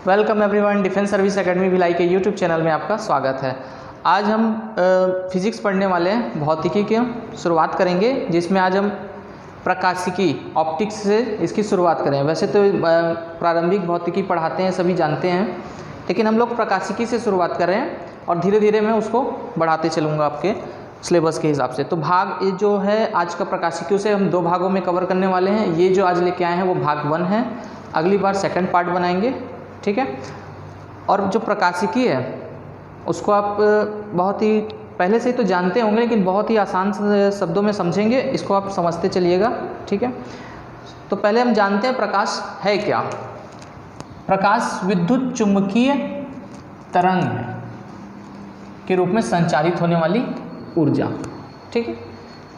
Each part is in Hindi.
Welcome everyone, defence service academy Bhilai के यूट्यूब चैनल में आपका स्वागत है। आज हम फिजिक्स पढ़ने वाले हैं, भौतिकी की शुरुआत करेंगे, जिसमें आज हम प्रकाशिकी ऑप्टिक्स से इसकी शुरुआत करें। वैसे तो प्रारंभिक भौतिकी पढ़ाते हैं, सभी जानते हैं, लेकिन हम लोग प्रकाशिकी से शुरुआत कर रहे हैं और धीरे धीरे मैं उसको बढ़ाते चलूँगा आपके सिलेबस के हिसाब से। तो भाग ये जो है आज का प्रकाशिकी, उसे हम 2 भागों में कवर करने वाले हैं। ये जो आज लेके आए हैं वो भाग 1 है, अगली बार सेकंड पार्ट बनाएंगे, ठीक है। और जो प्रकाशिकी है उसको आप बहुत ही पहले से ही तो जानते होंगे, लेकिन बहुत ही आसान शब्दों में समझेंगे, इसको आप समझते चलिएगा, ठीक है। तो पहले हम जानते हैं प्रकाश है क्या। प्रकाश विद्युत चुंबकीय तरंग के रूप में संचारित होने वाली ऊर्जा, ठीक है।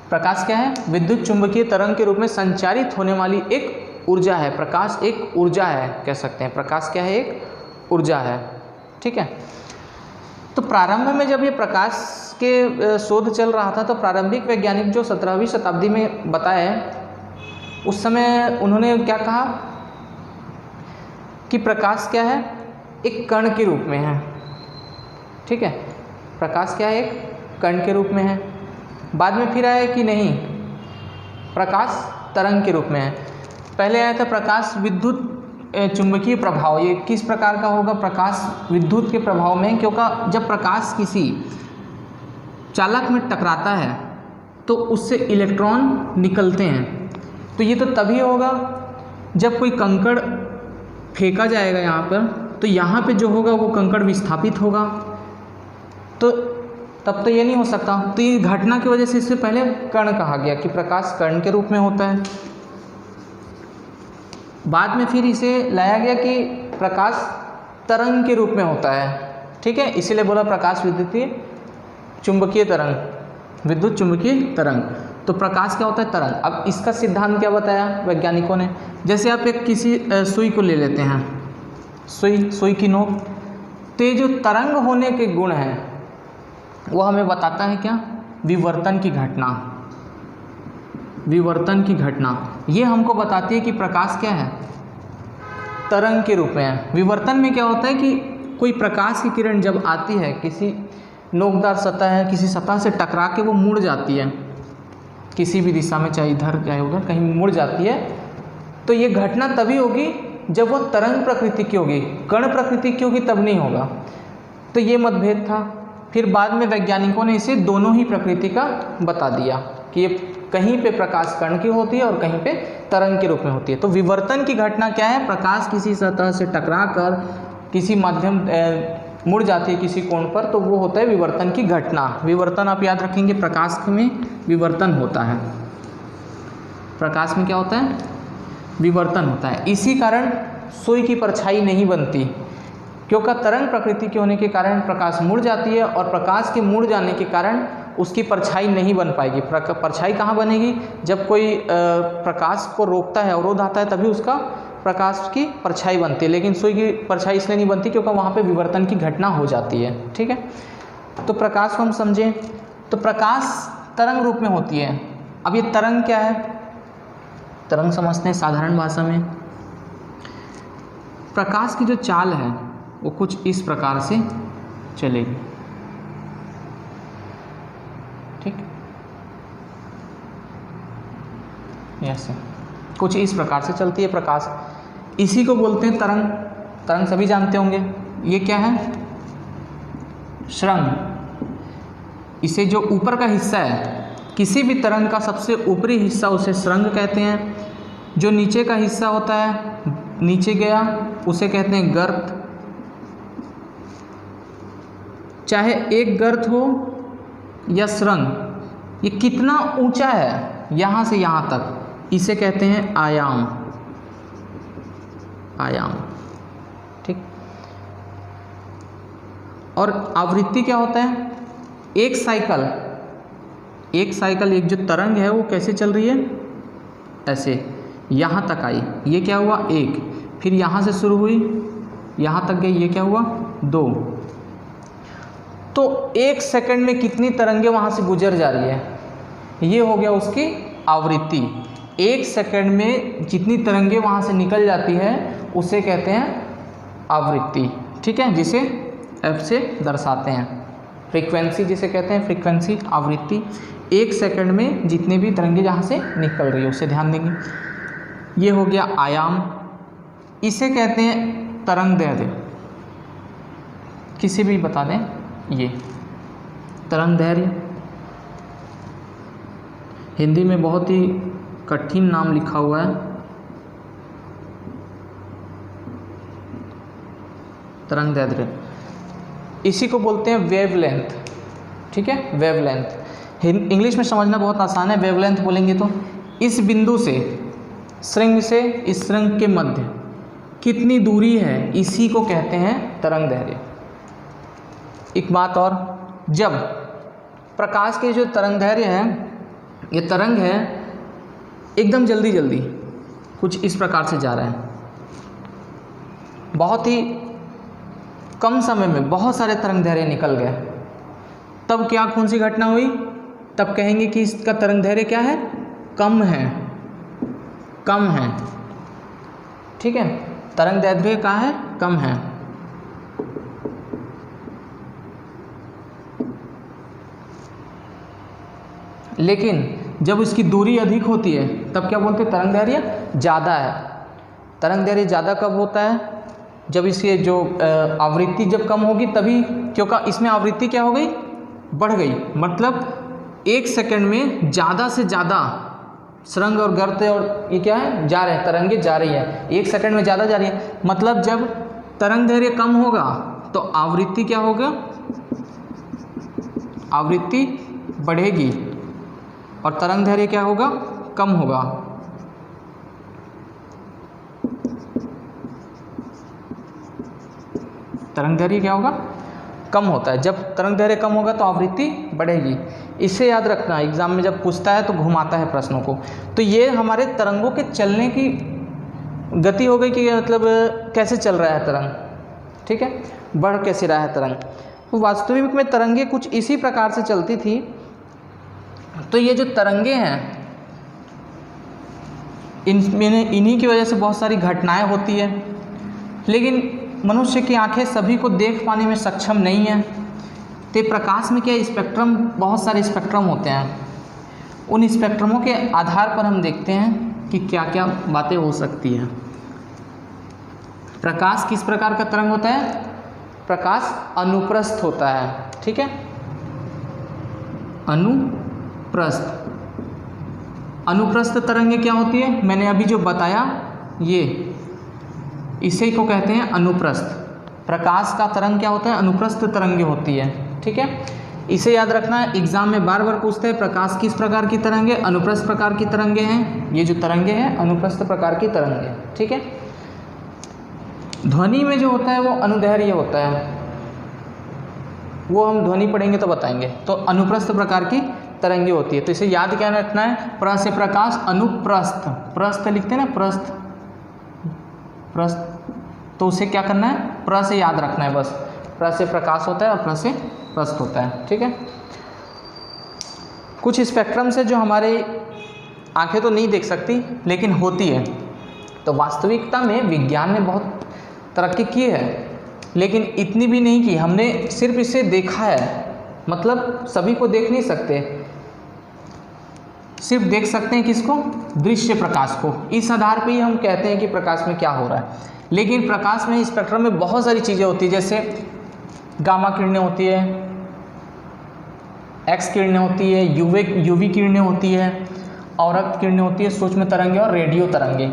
प्रकाश क्या है? विद्युत चुंबकीय तरंग के रूप में संचारित होने वाली एक ऊर्जा है। प्रकाश एक ऊर्जा है, कह सकते हैं। प्रकाश क्या है? एक ऊर्जा है, ठीक है। तो प्रारंभ में जब ये प्रकाश के शोध चल रहा था, तो प्रारंभिक वैज्ञानिक जो 17वीं शताब्दी में बताए, उस समय उन्होंने क्या कहा कि प्रकाश क्या है? एक कण के रूप में है, ठीक है। प्रकाश क्या है? एक कण के रूप में है। बाद में फिर आया कि नहीं, प्रकाश तरंग के रूप में है। पहले आया था प्रकाश विद्युत चुंबकीय प्रभाव। ये किस प्रकार का होगा? प्रकाश विद्युत के प्रभाव में, क्योंकि जब प्रकाश किसी चालक में टकराता है तो उससे इलेक्ट्रॉन निकलते हैं। तो ये तो तभी होगा जब कोई कंकड़ फेंका जाएगा यहाँ पर, तो यहाँ पे जो होगा वो कंकड़ विस्थापित होगा, तो तब तो ये नहीं हो सकता। तो ये घटना की वजह से इससे पहले कण कहा गया कि प्रकाश कण के रूप में होता है। बाद में फिर इसे लाया गया कि प्रकाश तरंग के रूप में होता है, ठीक है। इसीलिए बोला प्रकाश विद्युतीय चुंबकीय तरंग, विद्युत चुंबकीय तरंग। तो प्रकाश क्या होता है? तरंग। अब इसका सिद्धांत क्या बताया वैज्ञानिकों ने? जैसे आप एक किसी सुई को ले लेते हैं, सुई की नोक, तो ये जो तरंग होने के गुण हैं वो हमें बताता है क्या? विवर्तन की घटना। विवर्तन की घटना ये हमको बताती है कि प्रकाश क्या है? तरंग के रूप में है। विवर्तन में क्या होता है कि कोई प्रकाश की किरण जब आती है, किसी नोकदार सतह है, किसी सतह से टकरा के वो मुड़ जाती है किसी भी दिशा में, चाहे इधर चाहे उधर, कहीं मुड़ जाती है, तो ये घटना तभी होगी जब वो तरंग प्रकृति की होगी, कण प्रकृति की होगी तब नहीं होगा। तो ये मतभेद था। फिर बाद में वैज्ञानिकों ने इसे दोनों ही प्रकृति का बता दिया कि ये कहीं पे प्रकाश कण की होती है और कहीं पे तरंग के रूप में होती है। तो विवर्तन की घटना क्या है? प्रकाश किसी सतह से टकरा कर किसी माध्यम मुड़ जाती है किसी कोण पर, तो वो होता है विवर्तन की घटना। विवर्तन आप याद रखेंगे, प्रकाश में विवर्तन होता है। प्रकाश में क्या होता है? विवर्तन होता है। इसी कारण सुई की परछाई नहीं बनती, क्योंकि तरंग प्रकृति के होने के कारण प्रकाश मुड़ जाती है, और प्रकाश के मुड़ जाने के कारण उसकी परछाई नहीं बन पाएगी। परछाई कहाँ बनेगी? जब कोई प्रकाश को रोकता है, अवरोध आता है, तभी उसका प्रकाश की परछाई बनती है। लेकिन सुई की परछाई इसलिए नहीं बनती क्योंकि वहाँ पे विवर्तन की घटना हो जाती है, ठीक है। तो प्रकाश को हम समझें तो प्रकाश तरंग रूप में होती है। अब ये तरंग क्या है? तरंग समझते हैं साधारण भाषा में। प्रकाश की जो चाल है वो कुछ इस प्रकार से चलेगी, ठीक, ऐसे कुछ इस प्रकार से चलती है प्रकाश। इसी को बोलते हैं तरंग। तरंग सभी जानते होंगे। ये क्या है? श्रृंग। इसे जो ऊपर का हिस्सा है, किसी भी तरंग का सबसे ऊपरी हिस्सा उसे श्रृंग कहते हैं। जो नीचे का हिस्सा होता है, नीचे गया, उसे कहते हैं गर्त। चाहे एक गर्त हो या श्रृंग, ये कितना ऊंचा है यहाँ से यहाँ तक, इसे कहते हैं आयाम। आयाम, ठीक। और आवृत्ति क्या होता है? एक साइकिल, एक जो तरंग है वो कैसे चल रही है? ऐसे यहाँ तक आई, ये क्या हुआ? 1। फिर यहाँ से शुरू हुई, यहाँ तक गई, ये क्या हुआ? 2। तो 1 सेकंड में कितनी तरंगें वहाँ से गुजर जा रही है? ये हो गया उसकी आवृत्ति। 1 सेकंड में जितनी तरंगें वहाँ से निकल जाती है उसे कहते हैं आवृत्ति, ठीक है, जिसे f से दर्शाते हैं। फ्रीक्वेंसी जिसे कहते हैं, फ्रीक्वेंसी, आवृत्ति, 1 सेकंड में जितने भी तरंगे जहाँ से निकल रही है उसे ध्यान देंगे। ये हो गया आयाम, इसे कहते हैं तरंग दैर्ध्य, किसी भी बता दें, ये तरंग दैर्ध्य। हिंदी में बहुत ही कठिन नाम लिखा हुआ है, तरंग दैर्ध्य। इसी को बोलते हैं वेवलेंथ, ठीक है, वेवलेंथ। इंग्लिश में समझना बहुत आसान है। वेवलेंथ बोलेंगे तो इस बिंदु से श्रृंग से इस श्रृंग के मध्य कितनी दूरी है, इसी को कहते हैं तरंग दैर्ध्य। एक बात और, जब प्रकाश के जो तरंग दैर्ध्य है, ये तरंग है एकदम जल्दी जल्दी कुछ इस प्रकार से जा रहा है, बहुत ही कम समय में बहुत सारे तरंग दैर्ध्य निकल गए, तब क्या कौन सी घटना हुई? तब कहेंगे कि इसका तरंग दैर्ध्य क्या है, कम है, कम है, ठीक है, तरंग दैर्ध्य क्या है, कम है। लेकिन जब इसकी दूरी अधिक होती है तब क्या बोलते हैं, तरंग दैर्ध्य ज़्यादा है। तरंग दैर्ध्य ज़्यादा कब होता है? जब इसके जो आवृत्ति जब कम होगी तभी, क्योंकि इसमें आवृत्ति क्या हो गई, बढ़ गई। मतलब 1 सेकंड में ज़्यादा से ज़्यादा श्रृंग और गर्त और ये क्या है, जा रहे हैं, तरंगे जा रही है, 1 सेकंड में ज़्यादा जा रही है। मतलब जब तरंग दैर्ध्य कम होगा तो आवृत्ति क्या होगा, आवृत्ति बढ़ेगी और तरंग दैर्ध्य क्या होगा, कम होगा। तरंग दैर्ध्य क्या होगा, कम होता है। जब तरंग दैर्ध्य कम होगा तो आवृत्ति बढ़ेगी। इसे याद रखना, एग्जाम में जब पूछता है तो घुमाता है प्रश्नों को। तो ये हमारे तरंगों के चलने की गति हो गई कि मतलब कैसे चल रहा है तरंग, ठीक है, बढ़ कैसे रहा है तरंग। तो वास्तविक में तरंगे कुछ इसी प्रकार से चलती थी। तो ये जो तरंगे हैं, इन्हीं की वजह से बहुत सारी घटनाएं होती है, लेकिन मनुष्य की आंखें सभी को देख पाने में सक्षम नहीं है। तो प्रकाश में क्या स्पेक्ट्रम, बहुत सारे स्पेक्ट्रम होते हैं। उन स्पेक्ट्रमों के आधार पर हम देखते हैं कि क्या क्या बातें हो सकती हैं। प्रकाश किस प्रकार का तरंग होता है? प्रकाश अनुप्रस्थ होता है, ठीक है, अनुप्रस्थ। अनुप्रस्थ तरंगे क्या होती है, मैंने अभी जो बताया, ये इसे को कहते हैं अनुप्रस्थ। प्रकाश का तरंग क्या होता है, अनुप्रस्थ तरंगे होती है, ठीक है। इसे याद रखना है, एग्जाम में बार बार पूछते हैं प्रकाश किस प्रकार की तरंगे, अनुप्रस्थ प्रकार की तरंगे हैं। ये जो तरंगे हैं अनुप्रस्थ प्रकार की तरंगे, ठीक है। ध्वनि में जो होता है वो अनुदैर्घ्य होता है, वो हम ध्वनि पढ़ेंगे तो बताएंगे। तो अनुप्रस्थ प्रकार की तरंगे होती है। तो इसे याद क्या रखना है, प्र से प्रकाश, अनुप्रस्थ, प्रस्थ लिखते हैं ना, प्रस्थ, प्रस्थ, तो उसे क्या करना है, प्र से याद रखना है बस। प्र से प्रकाश होता है और प्र से प्रस्थ होता है, ठीक है। कुछ स्पेक्ट्रम से जो हमारे आंखें तो नहीं देख सकती लेकिन होती है। तो वास्तविकता में विज्ञान ने बहुत तरक्की की है, लेकिन इतनी भी नहीं की। हमने सिर्फ इसे देखा है, मतलब सभी को देख नहीं सकते, सिर्फ देख सकते हैं किसको, दृश्य प्रकाश को। इस आधार पे ही हम कहते हैं कि प्रकाश में क्या हो रहा है। लेकिन प्रकाश में, स्पेक्ट्रम में बहुत सारी चीज़ें होती है, जैसे गामा किरणें होती है, एक्स किरणें होती है, यूवी किरणें होती है, औरक किरणें होती है, सूक्ष्म तरंगे और रेडियो तरंगे।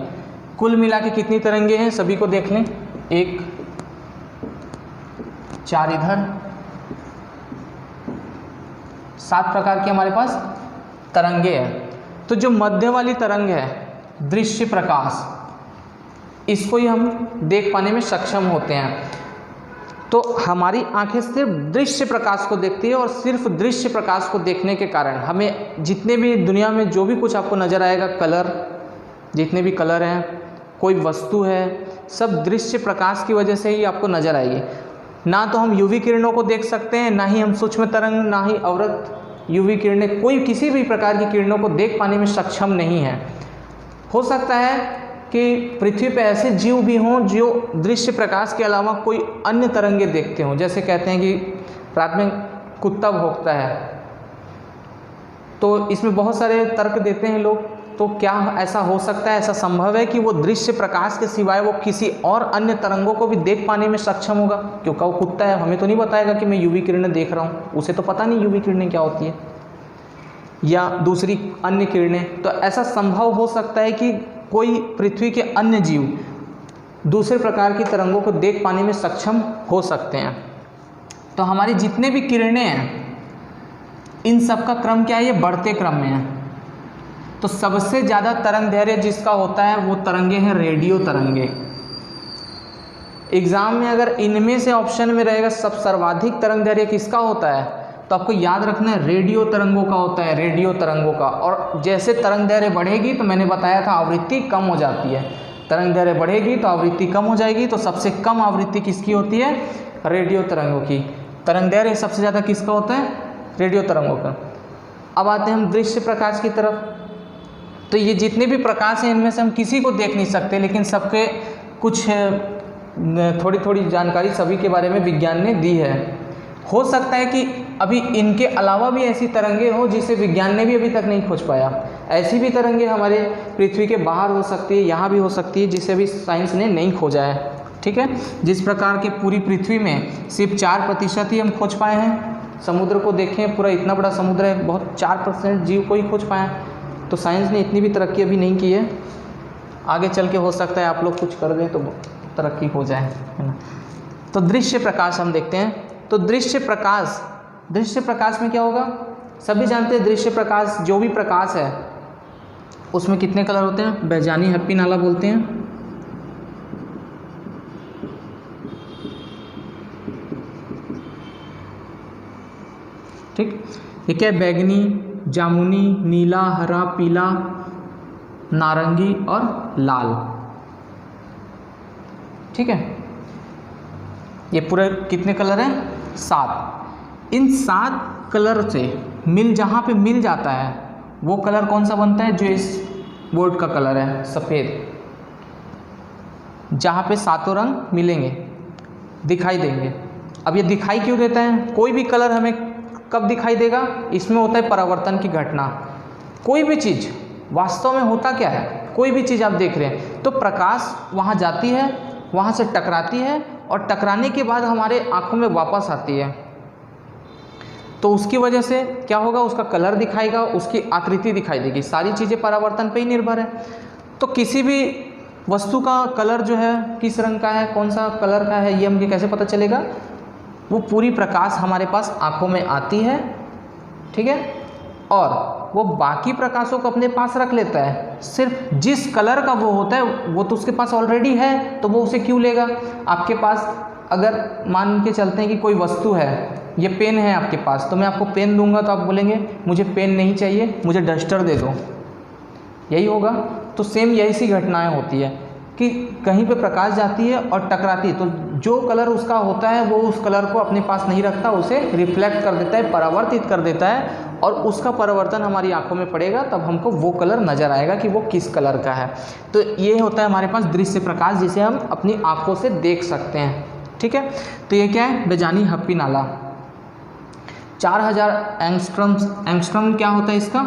कुल मिला के कितनी तरंगे हैं सभी को देख लें, 1, 4 इधर, 7 प्रकार की हमारे पास तरंगे हैं। तो जो मध्य वाली तरंग है, दृश्य प्रकाश, इसको ही हम देख पाने में सक्षम होते हैं। तो हमारी आंखें सिर्फ दृश्य प्रकाश को देखती है और सिर्फ दृश्य प्रकाश को देखने के कारण हमें जितने भी दुनिया में जो भी कुछ आपको नज़र आएगा, कलर, जितने भी कलर हैं, कोई वस्तु है, सब दृश्य प्रकाश की वजह से ही आपको नज़र आएगी। ना तो हम यूवी किरणों को देख सकते हैं, ना ही हम सूक्ष्म तरंग, ना ही अवरक्त यूवी किरणें, कोई किसी भी प्रकार की किरणों को देख पाने में सक्षम नहीं है। हो सकता है कि पृथ्वी पे ऐसे जीव भी हों जो दृश्य प्रकाश के अलावा कोई अन्य तरंगे देखते हों। जैसे कहते हैं कि रात में कुत्ता भौंकता है, तो इसमें बहुत सारे तर्क देते हैं लोग। तो क्या ऐसा हो सकता है, ऐसा संभव है कि वो दृश्य प्रकाश के सिवाय वो किसी और अन्य तरंगों को भी देख पाने में सक्षम होगा? क्योंकि वो कुत्ता है, हमें तो नहीं बताएगा कि मैं यूवी किरणें देख रहा हूँ, उसे तो पता नहीं यूवी किरणें क्या होती है या दूसरी अन्य किरणें। तो ऐसा संभव हो सकता है कि कोई पृथ्वी के अन्य जीव दूसरे प्रकार की तरंगों को देख पाने में सक्षम हो सकते हैं। तो हमारी जितने भी किरणें हैं इन सब का क्रम क्या है? ये बढ़ते क्रम में है। तो सबसे ज़्यादा तरंग दैर्घ्य जिसका होता है वो तरंगे हैं रेडियो तरंगे। एग्जाम में अगर इनमें से ऑप्शन में रहेगा सब सर्वाधिक तरंग दैर्घ्य किसका होता है, तो आपको याद रखना है रेडियो तरंगों का होता है, रेडियो तरंगों का। और जैसे तरंग दैर्घ्य बढ़ेगी तो मैंने बताया था आवृत्ति कम हो जाती है, तरंग दैर्घ्य बढ़ेगी तो आवृत्ति कम हो जाएगी। तो सबसे कम आवृत्ति किसकी होती है? रेडियो तरंगों की। तरंग दैर्घ्य सबसे ज़्यादा किसका होता है? रेडियो तरंगों का। अब आते हैं हम दृश्य प्रकाश की तरफ। तो ये जितने भी प्रकाश हैं इनमें से हम किसी को देख नहीं सकते, लेकिन सबके कुछ थोड़ी थोड़ी जानकारी सभी के बारे में विज्ञान ने दी है। हो सकता है कि अभी इनके अलावा भी ऐसी तरंगे हो जिसे विज्ञान ने भी अभी तक नहीं खोज पाया। ऐसी भी तरंगे हमारे पृथ्वी के बाहर हो सकती है, यहाँ भी हो सकती है, जिसे अभी साइंस ने नहीं खोजा है। ठीक है, जिस प्रकार के पूरी पृथ्वी में सिर्फ 4% ही हम खोज पाए हैं। समुद्र को देखें, पूरा इतना बड़ा समुद्र है, बहुत 4% जीव को ही खोज पाए। तो साइंस ने इतनी भी तरक्की अभी नहीं की है। आगे चल के हो सकता है आप लोग कुछ कर दें तो तरक्की हो जाए, है ना। तो दृश्य प्रकाश हम देखते हैं। तो दृश्य प्रकाश में क्या होगा? सभी जानते हैं दृश्य प्रकाश, जो भी प्रकाश है उसमें कितने कलर होते हैं? बैजानी हैप्पी नाला बोलते हैं। ठीक, ये क्या है? बैगनी, जामुनी, नीला, हरा, पीला, नारंगी और लाल। ठीक है, ये पूरे कितने कलर हैं? 7। इन 7 कलर से जहाँ पे मिल जाता है वो कलर कौन सा बनता है? जो इस बोर्ड का कलर है, सफ़ेद। जहाँ पे 7 रंग मिलेंगे, दिखाई देंगे। अब ये दिखाई क्यों देता है? कोई भी कलर हमें कब दिखाई देगा? इसमें होता है परावर्तन की घटना। कोई भी चीज़ वास्तव में होता क्या है? कोई भी चीज़ आप देख रहे हैं तो प्रकाश वहाँ जाती है, वहाँ से टकराती है और टकराने के बाद हमारे आँखों में वापस आती है। तो उसकी वजह से क्या होगा? उसका कलर दिखाएगा, उसकी आकृति दिखाई देगी। सारी चीज़ें परावर्तन पे ही निर्भर है। तो किसी भी वस्तु का कलर जो है किस रंग का है, कौन सा कलर का है, ये हमें कैसे पता चलेगा? वो पूरी प्रकाश हमारे पास आँखों में आती है, ठीक है, और वो बाकी प्रकाशों को अपने पास रख लेता है। सिर्फ जिस कलर का वो होता है वो तो उसके पास ऑलरेडी है, तो वो उसे क्यों लेगा? आपके पास अगर मान के चलते हैं कि कोई वस्तु है, ये पेन है आपके पास, तो मैं आपको पेन दूंगा तो आप बोलेंगे मुझे पेन नहीं चाहिए, मुझे डस्टर दे दो, यही होगा। तो सेम यही सी घटनाएं होती है कि कहीं पे प्रकाश जाती है और टकराती है, तो जो कलर उसका होता है वो उस कलर को अपने पास नहीं रखता, उसे रिफ्लेक्ट कर देता है, परावर्तित कर देता है, और उसका परावर्तन हमारी आंखों में पड़ेगा, तब हमको वो कलर नज़र आएगा कि वो किस कलर का है। तो ये होता है हमारे पास दृश्य प्रकाश, जिसे हम अपनी आंखों से देख सकते हैं। ठीक है, तो ये क्या है? बेजानी हप्पी नाला। 4000 एंगस्ट्रम क्या होता है? इसका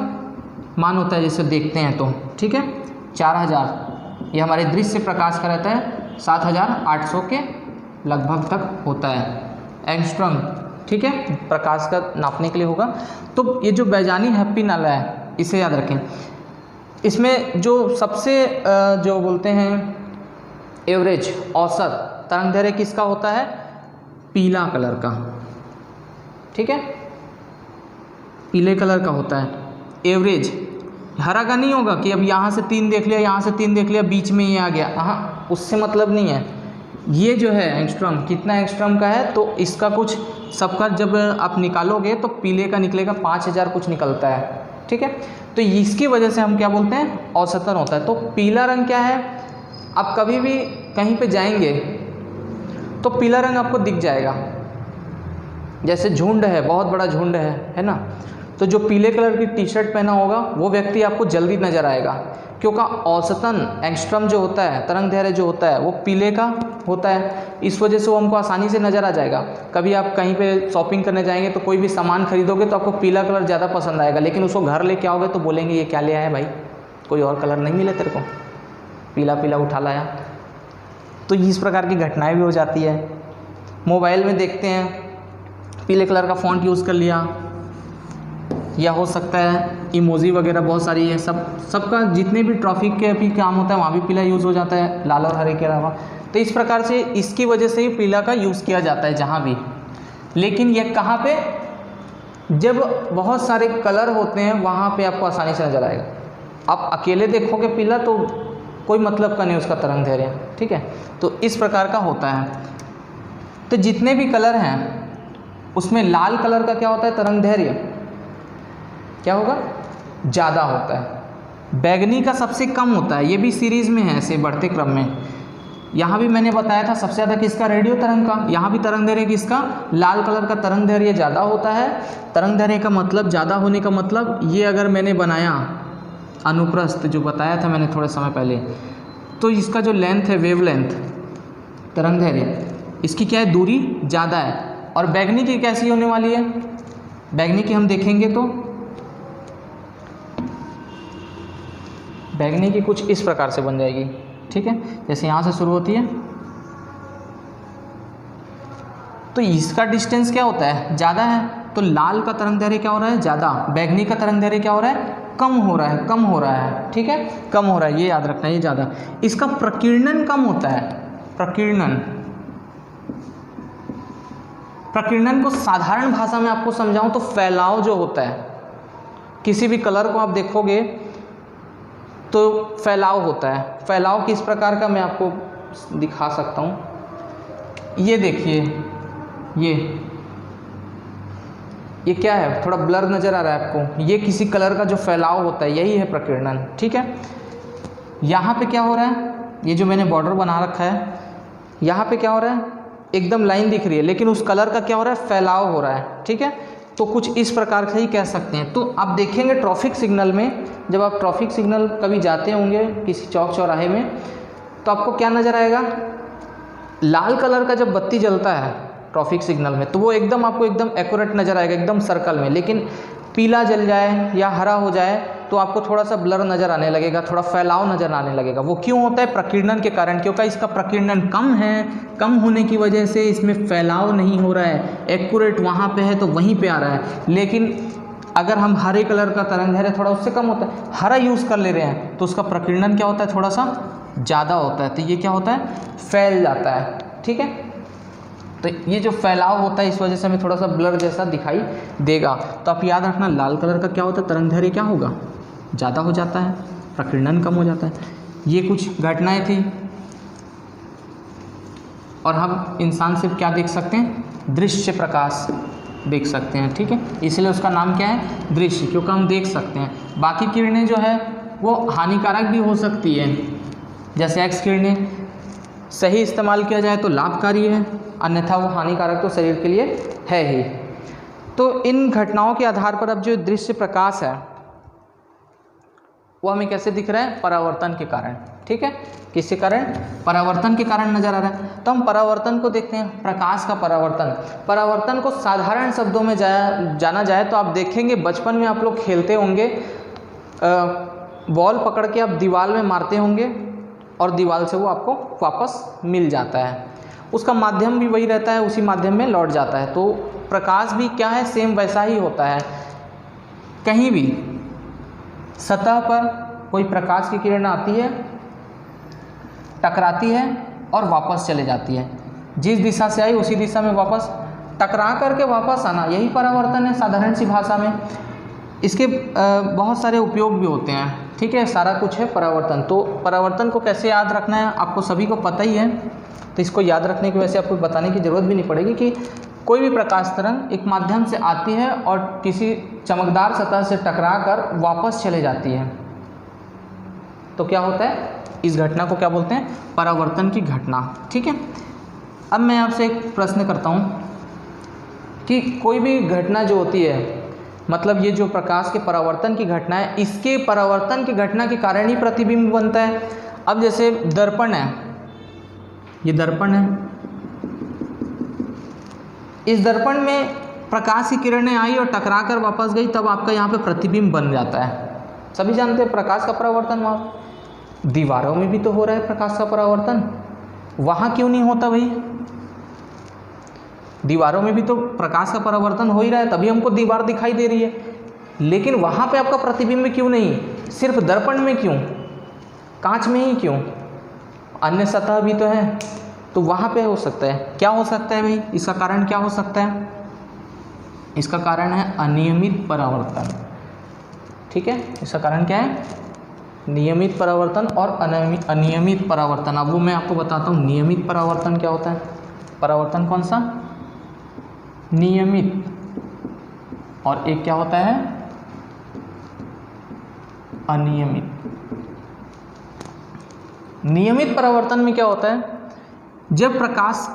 मान होता है जिसे देखते हैं तो, ठीक है, 4000। ये हमारे दृश्य प्रकाश का रहता है 7800 के लगभग तक होता है एंगस्ट्रम, ठीक है, प्रकाश का नापने के लिए होगा। तो ये जो बेजानी हैप्पी नाला है इसे याद रखें। इसमें जो सबसे जो बोलते हैं एवरेज औसत तरंग दैर्घ्य किसका होता है? पीला कलर का, ठीक है, पीले कलर का होता है एवरेज। हरा का नहीं होगा कि अब यहाँ से 3 देख लिया, यहाँ से 3 देख लिया, बीच में ये आ गया, हाँ, उससे मतलब नहीं है। ये जो है एंगस्ट्रम, कितना एंगस्ट्रम का है, तो इसका कुछ सबका जब आप निकालोगे तो पीले का निकलेगा 5000 कुछ निकलता है, ठीक है। तो इसकी वजह से हम क्या बोलते हैं? औसतन होता है। तो पीला रंग क्या है? आप कभी भी कहीं पे जाएंगे तो पीला रंग आपको दिख जाएगा। जैसे झुंड है, बहुत बड़ा झुंड है ना, तो जो पीले कलर की टी शर्ट पहना होगा वो व्यक्ति आपको जल्दी नज़र आएगा, क्योंकि औसतन एंगस्ट्रम जो होता है, तरंग दैर्घ्य जो होता है वो पीले का होता है, इस वजह से वो हमको आसानी से नज़र आ जाएगा। कभी आप कहीं पे शॉपिंग करने जाएंगे तो कोई भी सामान खरीदोगे तो आपको पीला कलर ज़्यादा पसंद आएगा, लेकिन उसको घर लेके आओगे तो बोलेंगे ये क्या ले आया भाई, कोई और कलर नहीं मिले तेरे को, पीला पीला उठा लाया। तो इस प्रकार की घटनाएँ भी हो जाती है। मोबाइल में देखते हैं पीले कलर का फ़ॉन्ट यूज़ कर लिया, या हो सकता है इमोजी वगैरह बहुत सारी है, सबका जितने भी ट्रैफिक के भी काम होता है वहाँ भी पीला यूज़ हो जाता है, लाल और हरे के अलावा। तो इस प्रकार से इसकी वजह से ही पीला का यूज़ किया जाता है जहाँ भी। लेकिन यह कहाँ पे, जब बहुत सारे कलर होते हैं वहाँ पे आपको आसानी से नज़र आएगा। आप अकेले देखोगे पीला तो कोई मतलब का नहीं उसका तरंग दैर्घ्य, ठीक है। तो इस प्रकार का होता है। तो जितने भी कलर हैं उसमें लाल कलर का क्या होता है, तरंग दैर्घ्य क्या होगा, ज़्यादा होता है। बैगनी का सबसे कम होता है, ये भी सीरीज़ में है ऐसे बढ़ते क्रम में। यहाँ भी मैंने बताया था सबसे ज़्यादा किसका, रेडियो तरंग का। यहाँ भी तरंग दैर्घ्य किसका, लाल कलर का तरंग दैर्घ्य ज़्यादा होता है। तरंग दैर्घ्य का मतलब ज़्यादा होने का मतलब, ये अगर मैंने बनाया अनुप्रस्थ जो बताया था मैंने थोड़े समय पहले, तो इसका जो लेंथ है, वेव लेंथ, तरंग दैर्घ्य, इसकी क्या है, दूरी ज़्यादा है। और बैगनी की कैसी होने वाली है, बैगनी की हम देखेंगे तो बैगनी की कुछ इस प्रकार से बन जाएगी, ठीक है। जैसे यहाँ से शुरू होती है तो इसका डिस्टेंस क्या होता है, ज़्यादा है, तो लाल का तरंग दैर्घ्य क्या हो रहा है, ज़्यादा। बैगनी का तरंग दैर्घ्य क्या हो रहा है, कम हो रहा है, कम हो रहा है, ठीक है, कम हो रहा है, ये याद रखना, ये ज़्यादा। इसका प्रकीर्णन कम होता है, प्रकीर्णन को साधारण भाषा में आपको समझाऊं तो फैलाव जो होता है, किसी भी कलर को आप देखोगे तो फैलाव होता है। फैलाव किस प्रकार का मैं आपको दिखा सकता हूँ। ये देखिए, ये क्या है, थोड़ा ब्लर नज़र आ रहा है आपको, ये किसी कलर का जो फैलाव होता है यही है प्रकीर्णन, ठीक है। यहाँ पे क्या हो रहा है, ये जो मैंने बॉर्डर बना रखा है, यहाँ पे क्या हो रहा है, एकदम लाइन दिख रही है, लेकिन उस कलर का क्या हो रहा है, फैलाव हो रहा है, ठीक है। तो कुछ इस प्रकार से ही कह सकते हैं। तो आप देखेंगे ट्रैफिक सिग्नल में, जब आप ट्रैफिक सिग्नल कभी जाते होंगे किसी चौक चौराहे में, तो आपको क्या नज़र आएगा, लाल कलर का जब बत्ती जलता है ट्रैफिक सिग्नल में तो वो एकदम आपको एकदम एक्यूरेट नज़र आएगा, एकदम सर्कल में। लेकिन पीला जल जाए या हरा हो जाए तो आपको थोड़ा सा ब्लर नज़र आने लगेगा, थोड़ा फैलाव नज़र आने लगेगा। वो क्यों होता है, प्रकीर्णन के कारण, क्योंकि इसका प्रकीर्णन कम है, कम होने की वजह से इसमें फैलाव नहीं हो रहा है, एक्यूरेट वहाँ पे है तो वहीं पे आ रहा है। लेकिन अगर हम हरे कलर का तरंग दैर्घ्य थोड़ा उससे कम होता है, हरा यूज़ कर ले रहे हैं तो उसका प्रकीर्णन क्या होता है, थोड़ा सा ज़्यादा होता है, तो ये क्या होता है, फैल जाता है, ठीक है। तो ये जो फैलाव होता है इस वजह से हमें थोड़ा सा ब्लर जैसा दिखाई देगा। तो आप याद रखना, लाल कलर का क्या होता है, तरंग दैर्घ्य क्या होगा, ज़्यादा हो जाता है, प्रकीर्णन कम हो जाता है। ये कुछ घटनाएं थी। और हम इंसान से क्या देख सकते हैं, दृश्य प्रकाश देख सकते हैं, ठीक है। इसलिए उसका नाम क्या है, दृश्य, क्योंकि हम देख सकते हैं। बाकी किरणें जो है वो हानिकारक भी हो सकती है, जैसे एक्स किरणें सही इस्तेमाल किया जाए तो लाभकारी है, अन्यथा वो हानिकारक तो शरीर के लिए है ही। तो इन घटनाओं के आधार पर अब जो दृश्य प्रकाश है वो हमें कैसे दिख रहा है, परावर्तन के कारण, ठीक है। किसके कारण, परावर्तन के कारण नजर आ रहा है। तो हम परावर्तन को देखते हैं, प्रकाश का परावर्तन। परावर्तन को साधारण शब्दों में जाना जाए तो आप देखेंगे बचपन में आप लोग खेलते होंगे, बॉल पकड़ के आप दीवार में मारते होंगे और दीवार से वो आपको वापस मिल जाता है, उसका माध्यम भी वही रहता है, उसी माध्यम में लौट जाता है। तो प्रकाश भी क्या है, सेम वैसा ही होता है। कहीं भी सतह पर कोई प्रकाश की किरण आती है, टकराती है और वापस चले जाती है, जिस दिशा से आई उसी दिशा में वापस टकरा करके वापस आना, यही परावर्तन है साधारण सी भाषा में। इसके बहुत सारे उपयोग भी होते हैं, ठीक है, सारा कुछ है परावर्तन। तो परावर्तन को कैसे याद रखना है आपको सभी को पता ही है, तो इसको याद रखने की वजह से आपको बताने की ज़रूरत भी नहीं पड़ेगी कि कोई भी प्रकाश तरंग एक माध्यम से आती है और किसी चमकदार सतह से टकराकर वापस चले जाती है, तो क्या होता है, इस घटना को क्या बोलते हैं, परावर्तन की घटना, ठीक है। अब मैं आपसे एक प्रश्न करता हूँ कि कोई भी घटना जो होती है मतलब ये जो प्रकाश के परावर्तन की घटना है, इसके परावर्तन की घटना के कारण ही प्रतिबिंब बनता है। अब जैसे दर्पण है, ये दर्पण है, इस दर्पण में प्रकाश की किरणें आई और टकरा कर वापस गई, तब आपका यहाँ पे प्रतिबिंब बन जाता है। सभी जानते हैं प्रकाश का परावर्तन वहाँ दीवारों में भी तो हो रहा है प्रकाश का परावर्तन, वहाँ क्यों नहीं होता भाई? दीवारों में भी तो प्रकाश का परावर्तन हो ही रहा है, तभी हमको दीवार दिखाई दे रही है, लेकिन वहाँ पे आपका प्रतिबिंब क्यों नहीं? सिर्फ दर्पण में क्यों? कांच में ही क्यों? अन्य सतह भी तो है, तो वहाँ पे हो सकता है। क्या हो सकता है भाई? इसका कारण क्या हो सकता है? इसका कारण है अनियमित परावर्तन। ठीक है, इसका कारण क्या है? नियमित परावर्तन और अनियमित परावर्तन। अब वो मैं आपको बताता हूँ नियमित परावर्तन क्या होता है। परावर्तन कौन सा? नियमित। और एक क्या होता है? अनियमित। नियमित परावर्तन में क्या होता है? जब प्रकाश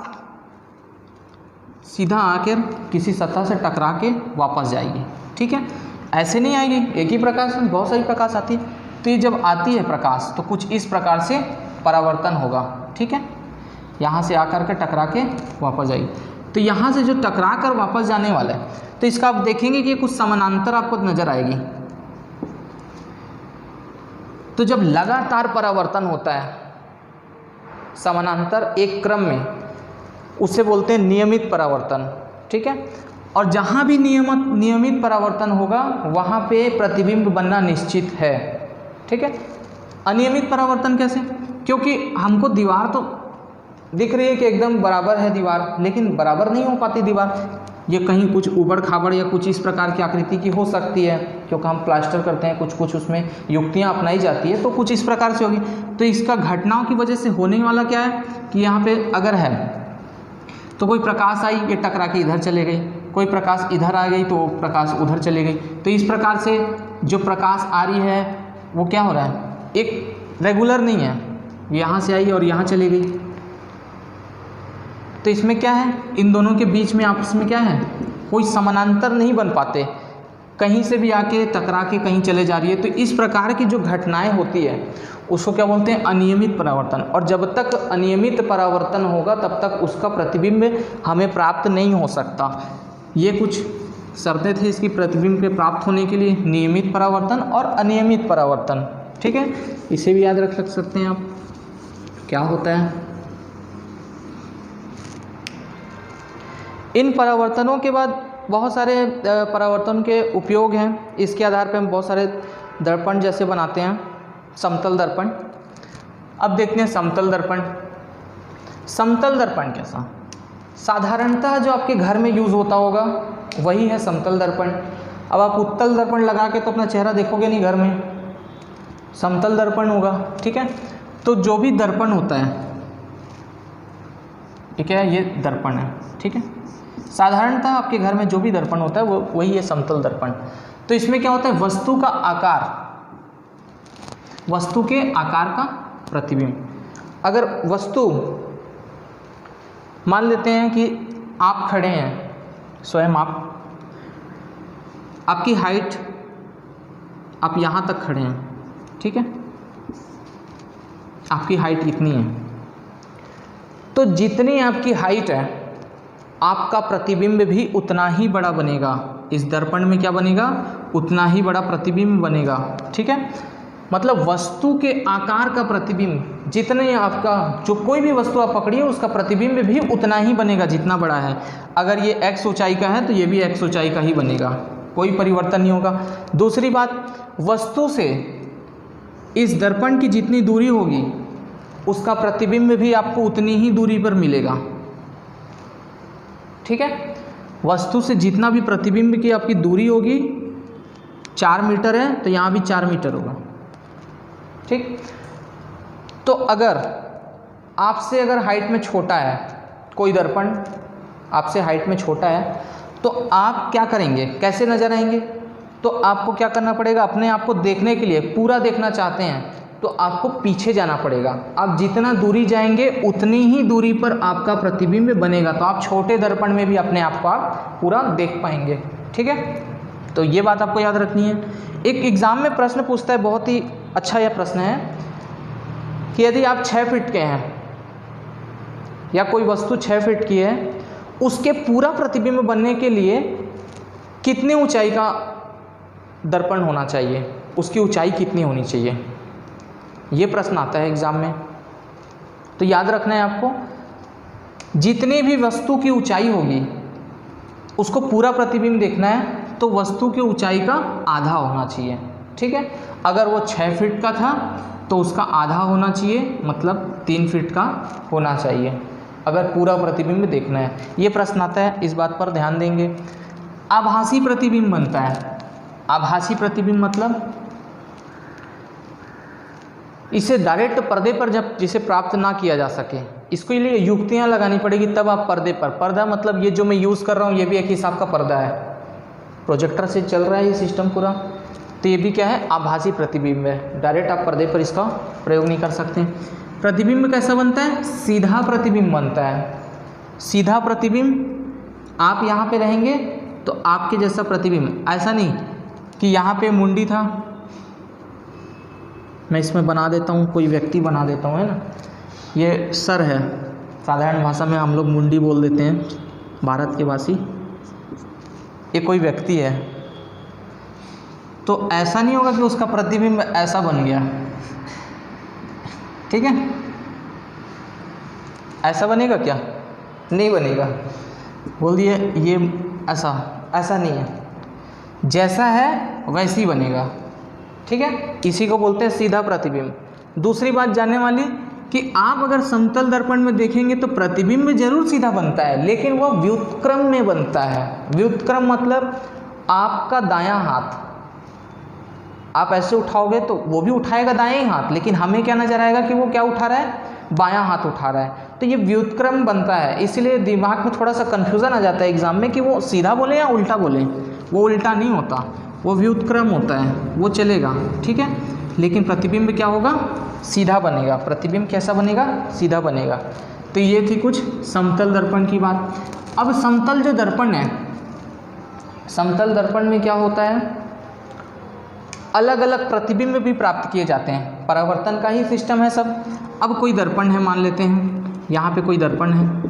सीधा आकर किसी सतह से टकरा के वापस जाएगी, ठीक है, ऐसे नहीं आएगी एक ही प्रकाश में, बहुत सारी प्रकाश आती है, तो ये जब आती है प्रकाश तो कुछ इस प्रकार से परावर्तन होगा, ठीक है, यहाँ से आकर के टकरा के वापस जाएगी। तो यहाँ से जो टकरा कर वापस जाने वाला है, तो इसका आप देखेंगे कि कुछ समानांतर आपको नजर आएगी। तो जब लगातार परावर्तन होता है समानांतर एक क्रम में, उसे बोलते हैं नियमित परावर्तन, ठीक है। और जहाँ भी नियमित परावर्तन होगा वहाँ पे प्रतिबिंब बनना निश्चित है, ठीक है। अनियमित परावर्तन कैसे? क्योंकि हमको दीवार तो दिख रही है कि एकदम बराबर है दीवार, लेकिन बराबर नहीं हो पाती दीवार, ये कहीं कुछ उबड़ खाबड़ या कुछ इस प्रकार की आकृति की हो सकती है, क्योंकि हम प्लास्टर करते हैं, कुछ कुछ उसमें युक्तियाँ अपनाई जाती है, तो कुछ इस प्रकार से होगी। तो इसका घटनाओं की वजह से होने वाला क्या है कि यहाँ पे अगर है तो कोई प्रकाश आई, ये टकरा के इधर चले गई, कोई प्रकाश इधर आ गई तो प्रकाश उधर चले गई। तो इस प्रकार से जो प्रकाश आ रही है वो क्या हो रहा है, एक रेगुलर नहीं है, यहाँ से आई और यहाँ चली गई। तो इसमें क्या है, इन दोनों के बीच में आपस में क्या है, कोई समानांतर नहीं बन पाते, कहीं से भी आके टकरा के कहीं चले जा रही है। तो इस प्रकार की जो घटनाएं होती है उसको क्या बोलते हैं, अनियमित परावर्तन। और जब तक अनियमित परावर्तन होगा तब तक उसका प्रतिबिंब हमें प्राप्त नहीं हो सकता। ये कुछ शर्तें थे इसकी प्रतिबिंब के प्राप्त होने के लिए, नियमित परावर्तन और अनियमित परावर्तन, ठीक है। इसे भी याद रख सकते हैं आप, क्या होता है। इन परावर्तनों के बाद बहुत सारे परावर्तन के उपयोग हैं, इसके आधार पर हम बहुत सारे दर्पण जैसे बनाते हैं। समतल दर्पण, अब देखते हैं समतल दर्पण। समतल दर्पण कैसा? साधारणतः जो आपके घर में यूज़ होता होगा वही है समतल दर्पण। अब आप उत्तल दर्पण लगा के तो अपना चेहरा देखोगे नहीं घर में, समतल दर्पण होगा, ठीक है। तो जो भी दर्पण होता है, ठीक है, ये दर्पण है, ठीक है। साधारणतः आपके घर में जो भी दर्पण होता है वो वही है समतल दर्पण। तो इसमें क्या होता है, वस्तु का आकार, वस्तु के आकार का प्रतिबिंब। अगर वस्तु, मान लेते हैं कि आप खड़े हैं, स्वयं आपकी हाइट, आप यहाँ तक खड़े हैं, ठीक है, आपकी हाइट इतनी है, तो जितनी आपकी हाइट है आपका प्रतिबिंब भी उतना ही बड़ा बनेगा। इस दर्पण में क्या बनेगा, उतना ही बड़ा प्रतिबिंब बनेगा, ठीक है। मतलब वस्तु के आकार का प्रतिबिंब, जितने आपका जो कोई भी वस्तु आप पकड़िए उसका प्रतिबिंब भी उतना ही बनेगा जितना बड़ा है। अगर ये x ऊंचाई का है तो ये भी x ऊंचाई का ही बनेगा, कोई परिवर्तन नहीं होगा। दूसरी बात, वस्तु से इस दर्पण की जितनी दूरी होगी उसका प्रतिबिंब भी आपको उतनी ही दूरी पर मिलेगा, ठीक है। वस्तु से जितना भी प्रतिबिंब की आपकी दूरी होगी, 4 मीटर है तो यहाँ भी 4 मीटर होगा, ठीक। तो अगर आपसे अगर हाइट में छोटा है कोई दर्पण, आपसे हाइट में छोटा है, तो आप क्या करेंगे, कैसे नजर आएंगे? तो आपको क्या करना पड़ेगा, अपने आप को देखने के लिए, पूरा देखना चाहते हैं तो आपको पीछे जाना पड़ेगा। आप जितना दूरी जाएंगे उतनी ही दूरी पर आपका प्रतिबिंब बनेगा, तो आप छोटे दर्पण में भी अपने आप को आप पूरा देख पाएंगे, ठीक है। तो ये बात आपको याद रखनी है। एक एग्ज़ाम में प्रश्न पूछता है, बहुत ही अच्छा यह प्रश्न है कि यदि आप 6 फीट के हैं या कोई वस्तु 6 फीट की है, उसके पूरा प्रतिबिंब बनने के लिए कितनी ऊंचाई का दर्पण होना चाहिए, उसकी ऊंचाई कितनी होनी चाहिए, ये प्रश्न आता है एग्ज़ाम में। तो याद रखना है आपको, जितनी भी वस्तु की ऊंचाई होगी उसको पूरा प्रतिबिंब देखना है तो वस्तु की ऊंचाई का आधा होना चाहिए। ठीक है, अगर वो 6 फीट का था तो उसका आधा होना चाहिए, मतलब 3 फीट का होना चाहिए, अगर पूरा प्रतिबिंब देखना है। ये प्रश्न आता है, इस बात पर ध्यान देंगे। आभासी प्रतिबिंब बनता है। आभासी प्रतिबिंब मतलब इसे डायरेक्ट पर्दे पर जब जिसे प्राप्त ना किया जा सके, इसके लिए युक्तियां लगानी पड़ेगी, तब आप पर्दे पर, पर्दा मतलब ये जो मैं यूज़ कर रहा हूँ ये भी एक हिसाब का पर्दा है, प्रोजेक्टर से चल रहा है ये सिस्टम पूरा, तो ये भी क्या है, आभासी प्रतिबिंब है। डायरेक्ट आप पर्दे पर इसका प्रयोग नहीं कर सकते। प्रतिबिंब कैसा बनता है, सीधा प्रतिबिंब बनता है। सीधा प्रतिबिंब, आप यहाँ पे रहेंगे तो आपके जैसा प्रतिबिंब, ऐसा नहीं कि यहाँ पे मुंडी था, मैं इसमें बना देता हूँ, कोई व्यक्ति बना देता हूँ, है ना, ये सर है, साधारण भाषा में हम लोग मुंडी बोल देते हैं भारत के वासी, ये कोई व्यक्ति है, तो ऐसा नहीं होगा कि उसका प्रतिबिंब ऐसा बन गया। ठीक है, ऐसा बनेगा क्या, नहीं बनेगा, बोल दिए ये ऐसा नहीं है, जैसा है वैसे ही बनेगा। ठीक है, इसी को बोलते हैं सीधा प्रतिबिंब। दूसरी बात जानने वाली कि आप अगर समतल दर्पण में देखेंगे तो प्रतिबिंब जरूर सीधा बनता है, लेकिन वह व्युत्क्रम में बनता है। व्युत्क्रम मतलब आपका दायां हाथ आप ऐसे उठाओगे तो वो भी उठाएगा दायां ही हाथ, लेकिन हमें क्या नजर आएगा कि वो क्या उठा रहा है, बायां हाथ उठा रहा है, तो ये व्युत्क्रम बनता है। इसलिए दिमाग में थोड़ा सा कन्फ्यूज़न आ जाता है एग्जाम में कि वो सीधा बोले या उल्टा बोले, वो उल्टा नहीं होता, वो व्युत्क्रम होता है, वो चलेगा। ठीक है, लेकिन प्रतिबिंब क्या होगा, सीधा बनेगा। प्रतिबिंब कैसा बनेगा, सीधा बनेगा। तो ये थी कुछ समतल दर्पण की बात। अब समतल जो दर्पण है, समतल दर्पण में क्या होता है, अलग अलग प्रतिबिंब भी प्राप्त किए जाते हैं, परावर्तन का ही सिस्टम है सब। अब कोई दर्पण है, मान लेते हैं यहाँ पे कोई दर्पण है,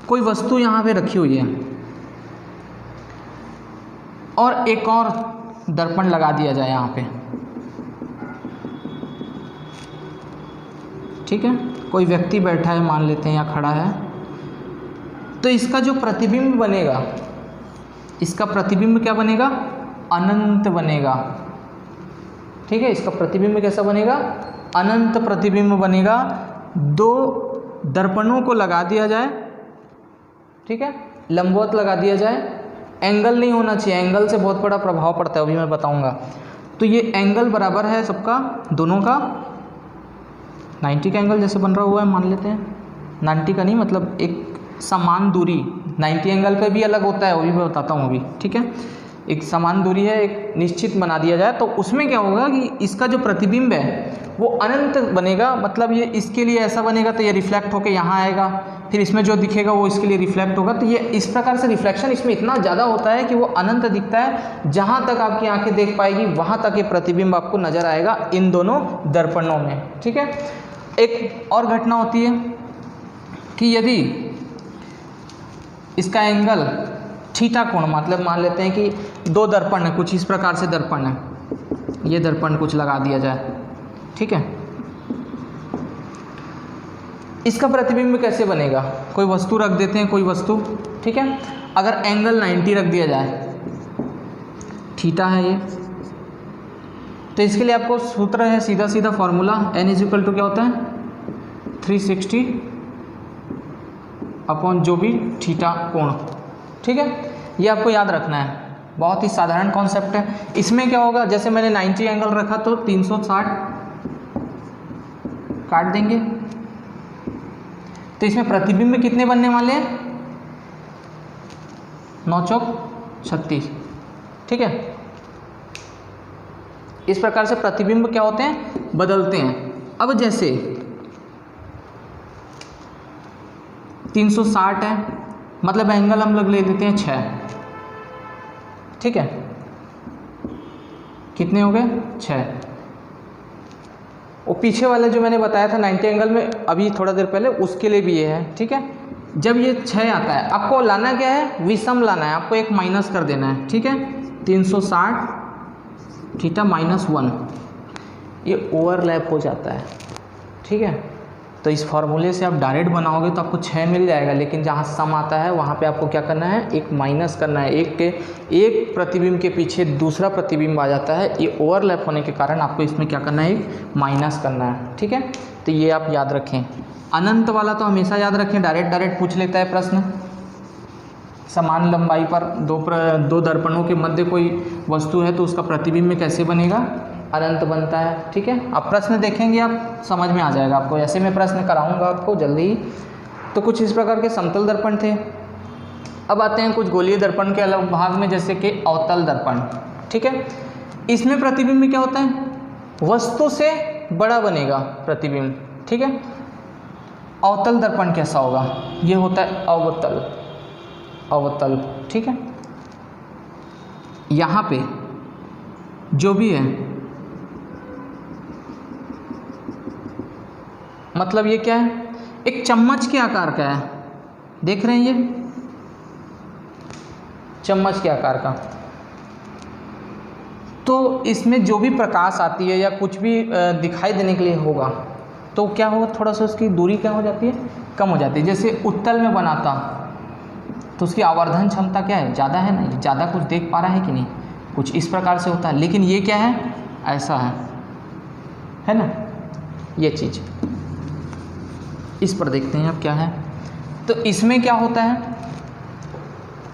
कोई वस्तु यहाँ पे रखी हुई है और एक और दर्पण लगा दिया जाए यहाँ पे। ठीक है, कोई व्यक्ति बैठा है मान लेते हैं या खड़ा है, तो इसका जो प्रतिबिंब बनेगा, इसका प्रतिबिंब क्या बनेगा, अनंत बनेगा। ठीक है, इसका प्रतिबिंब कैसा बनेगा, अनंत प्रतिबिंब बनेगा। 2 दर्पणों को लगा दिया जाए, ठीक है, लंबवत लगा दिया जाए, एंगल नहीं होना चाहिए, एंगल से बहुत बड़ा प्रभाव पड़ता है, अभी मैं बताऊंगा। तो ये एंगल बराबर है सबका, दोनों का 90 का एंगल जैसे बन रहा हुआ है, मान लेते हैं 90 का नहीं, मतलब एक समान दूरी, 90 एंगल पे भी अलग होता है, वो भी मैं बताता हूँ अभी। ठीक है, एक समान दूरी है, एक निश्चित बना दिया जाए, तो उसमें क्या होगा कि इसका जो प्रतिबिंब है वो अनंत बनेगा। मतलब ये इसके लिए ऐसा बनेगा तो ये रिफ्लेक्ट होकर यहाँ आएगा, फिर इसमें जो दिखेगा वो इसके लिए रिफ्लेक्ट होगा, तो ये इस प्रकार से रिफ्लेक्शन इसमें इतना ज़्यादा होता है कि वो अनंत दिखता है। जहाँ तक आपकी आंखें देख पाएगी वहाँ तक ये प्रतिबिंब आपको नजर आएगा इन दोनों दर्पणों में। ठीक है, एक और घटना होती है कि यदि इसका एंगल थीटा कोण, मतलब मान लेते हैं कि 2 दर्पण है, कुछ इस प्रकार से दर्पण है, ये दर्पण कुछ लगा दिया जाए। ठीक है, इसका प्रतिबिंब कैसे बनेगा, कोई वस्तु रख देते हैं, कोई वस्तु, ठीक है, अगर एंगल 90 रख दिया जाए, थीटा है ये, तो इसके लिए आपको सूत्र है, सीधा सीधा फॉर्मूला, n = क्या होता है 360 अपॉन जो भी थीटा कोण। ठीक है, ये आपको याद रखना है, बहुत ही साधारण कॉन्सेप्ट है। इसमें क्या होगा, जैसे मैंने 90 एंगल रखा तो 360 काट देंगे, तो इसमें प्रतिबिंब कितने बनने वाले हैं, 9 चौक 36। ठीक है, इस प्रकार से प्रतिबिंब क्या होते हैं, बदलते हैं। अब जैसे 360 है, मतलब एंगल हम लोग ले लेते हैं 6, ठीक है, कितने हो गए 6। वो पीछे वाला जो मैंने बताया था 90 एंगल में अभी थोड़ा देर पहले, उसके लिए भी ये है। ठीक है, जब ये 6 आता है आपको लाना क्या है, विषम लाना है, आपको एक माइनस कर देना है। ठीक है, 360 थीटा -1 ये ओवरलैप हो जाता है। ठीक है, तो इस फार्मूले से आप डायरेक्ट बनाओगे तो आपको 6 मिल जाएगा, लेकिन जहाँ सम आता है वहाँ पे आपको क्या करना है, एक माइनस करना है। एक प्रतिबिंब के पीछे दूसरा प्रतिबिंब आ जाता है, ये ओवरलैप होने के कारण आपको इसमें क्या करना है, एक माइनस करना है। ठीक है, तो ये आप याद रखें। अनंत वाला तो हमेशा याद रखें, डायरेक्ट पूछ लेता है प्रश्न। समान लंबाई पर दो दर्पणों के मध्य कोई वस्तु है तो उसका प्रतिबिंब में कैसे बनेगा, अनंत बनता है। ठीक है, अब प्रश्न देखेंगे आप समझ में आ जाएगा आपको, ऐसे मैं प्रश्न कराऊंगा आपको जल्दी ही। तो कुछ इस प्रकार के समतल दर्पण थे। अब आते हैं कुछ गोलीय दर्पण के अलग भाग में, जैसे कि अवतल दर्पण। ठीक है, इसमें प्रतिबिंब में क्या होता है, वस्तु से बड़ा बनेगा प्रतिबिंब। ठीक है, अवतल दर्पण कैसा होगा, ये होता है अवतल। ठीक है, यहाँ पे जो भी है, मतलब ये क्या है, एक चम्मच के आकार का है, देख रहे हैं ये चम्मच के आकार का। तो इसमें जो भी प्रकाश आती है या कुछ भी दिखाई देने के लिए होगा तो क्या होगा, थोड़ा सा उसकी दूरी क्या हो जाती है, कम हो जाती है। जैसे उत्तल में बनाता तो उसकी आवर्धन क्षमता क्या है, ज़्यादा है ना, ज़्यादा कुछ देख पा रहा है कि नहीं, कुछ इस प्रकार से होता है। लेकिन ये क्या है, ऐसा है ना, ये चीज़ इस पर देखते हैं अब क्या है। तो इसमें क्या होता है,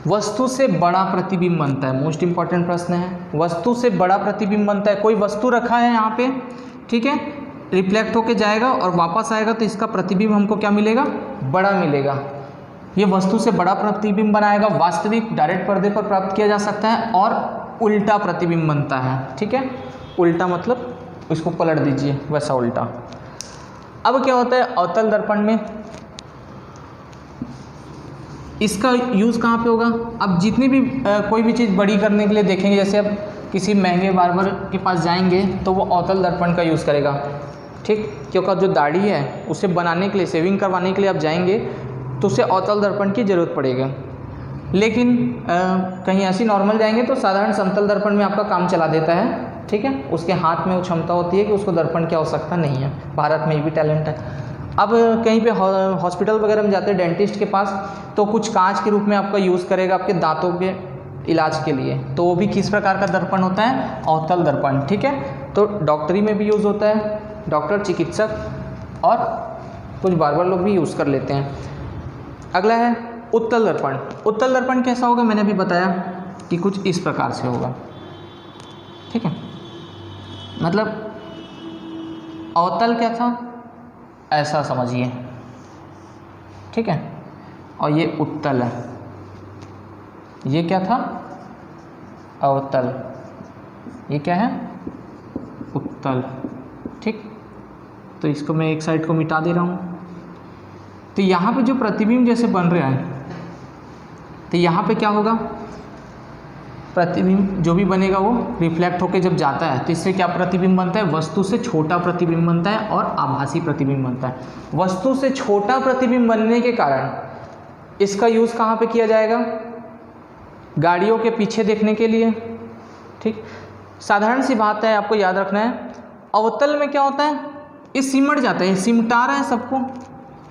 वस्तु से बड़ा प्रतिबिंब बनता है। मोस्ट इंपॉर्टेंट प्रश्न है, वस्तु से बड़ा प्रतिबिंब बनता है। कोई वस्तु रखा है यहाँ पे, ठीक है, रिफ्लेक्ट होके जाएगा और वापस आएगा तो इसका प्रतिबिंब हमको क्या मिलेगा, बड़ा मिलेगा। ये वस्तु से बड़ा प्रतिबिंब बनाएगा। वास्तविक डायरेक्ट पर्दे पर प्राप्त किया जा सकता है और उल्टा प्रतिबिंब बनता है। ठीक है, उल्टा मतलब इसको पलट दीजिए, वैसा उल्टा। अब क्या होता है अवतल दर्पण में, इसका यूज़ कहाँ पे होगा, अब जितनी भी कोई भी चीज़ बड़ी करने के लिए देखेंगे, जैसे अब किसी महंगे बार्बर के पास जाएंगे तो वो अवतल दर्पण का यूज़ करेगा। ठीक, क्योंकि जो दाढ़ी है उसे बनाने के लिए, सेविंग करवाने के लिए आप जाएंगे तो उसे अवतल दर्पण की ज़रूरत पड़ेगा। लेकिन कहीं ऐसी नॉर्मल जाएंगे तो साधारण समतल दर्पण में आपका काम चला देता है। ठीक है, उसके हाथ में वो क्षमता होती है कि उसको दर्पण की आवश्यकता नहीं है। भारत में ये भी टैलेंट है। अब कहीं पे हॉस्पिटल वगैरह में जाते हैं डेंटिस्ट के पास, तो कुछ कांच के रूप में आपका यूज़ करेगा आपके दांतों के इलाज के लिए, तो वो भी किस प्रकार का दर्पण होता है, अवतल दर्पण। ठीक है, तो डॉक्टरी में भी यूज़ होता है, डॉक्टर, चिकित्सक और कुछ बार्बर लोग भी यूज़ कर लेते हैं। अगला है उत्तल दर्पण। उत्तल दर्पण कैसा होगा, मैंने अभी बताया कि कुछ इस प्रकार से होगा। ठीक है, मतलब अवतल क्या था, ऐसा समझिए। ठीक है, और ये उत्तल है, ये क्या था, अवतल, ये क्या है, उत्तल। ठीक, तो इसको मैं एक साइड को मिटा दे रहा हूँ। तो यहाँ पे जो प्रतिबिंब जैसे बन रहा है, तो यहाँ पे क्या होगा, प्रतिबिंब जो भी बनेगा वो रिफ्लेक्ट होके जब जाता है तो इससे क्या प्रतिबिंब बनता है, वस्तु से छोटा प्रतिबिंब बनता है और आभासी प्रतिबिंब बनता है। वस्तु से छोटा प्रतिबिंब बनने के कारण इसका यूज़ कहाँ पे किया जाएगा, गाड़ियों के पीछे देखने के लिए। ठीक, साधारण सी बात है, आपको याद रखना है। अवतल में क्या होता है, ये सिमट जाता है, ये सिमटा रहा है सबको,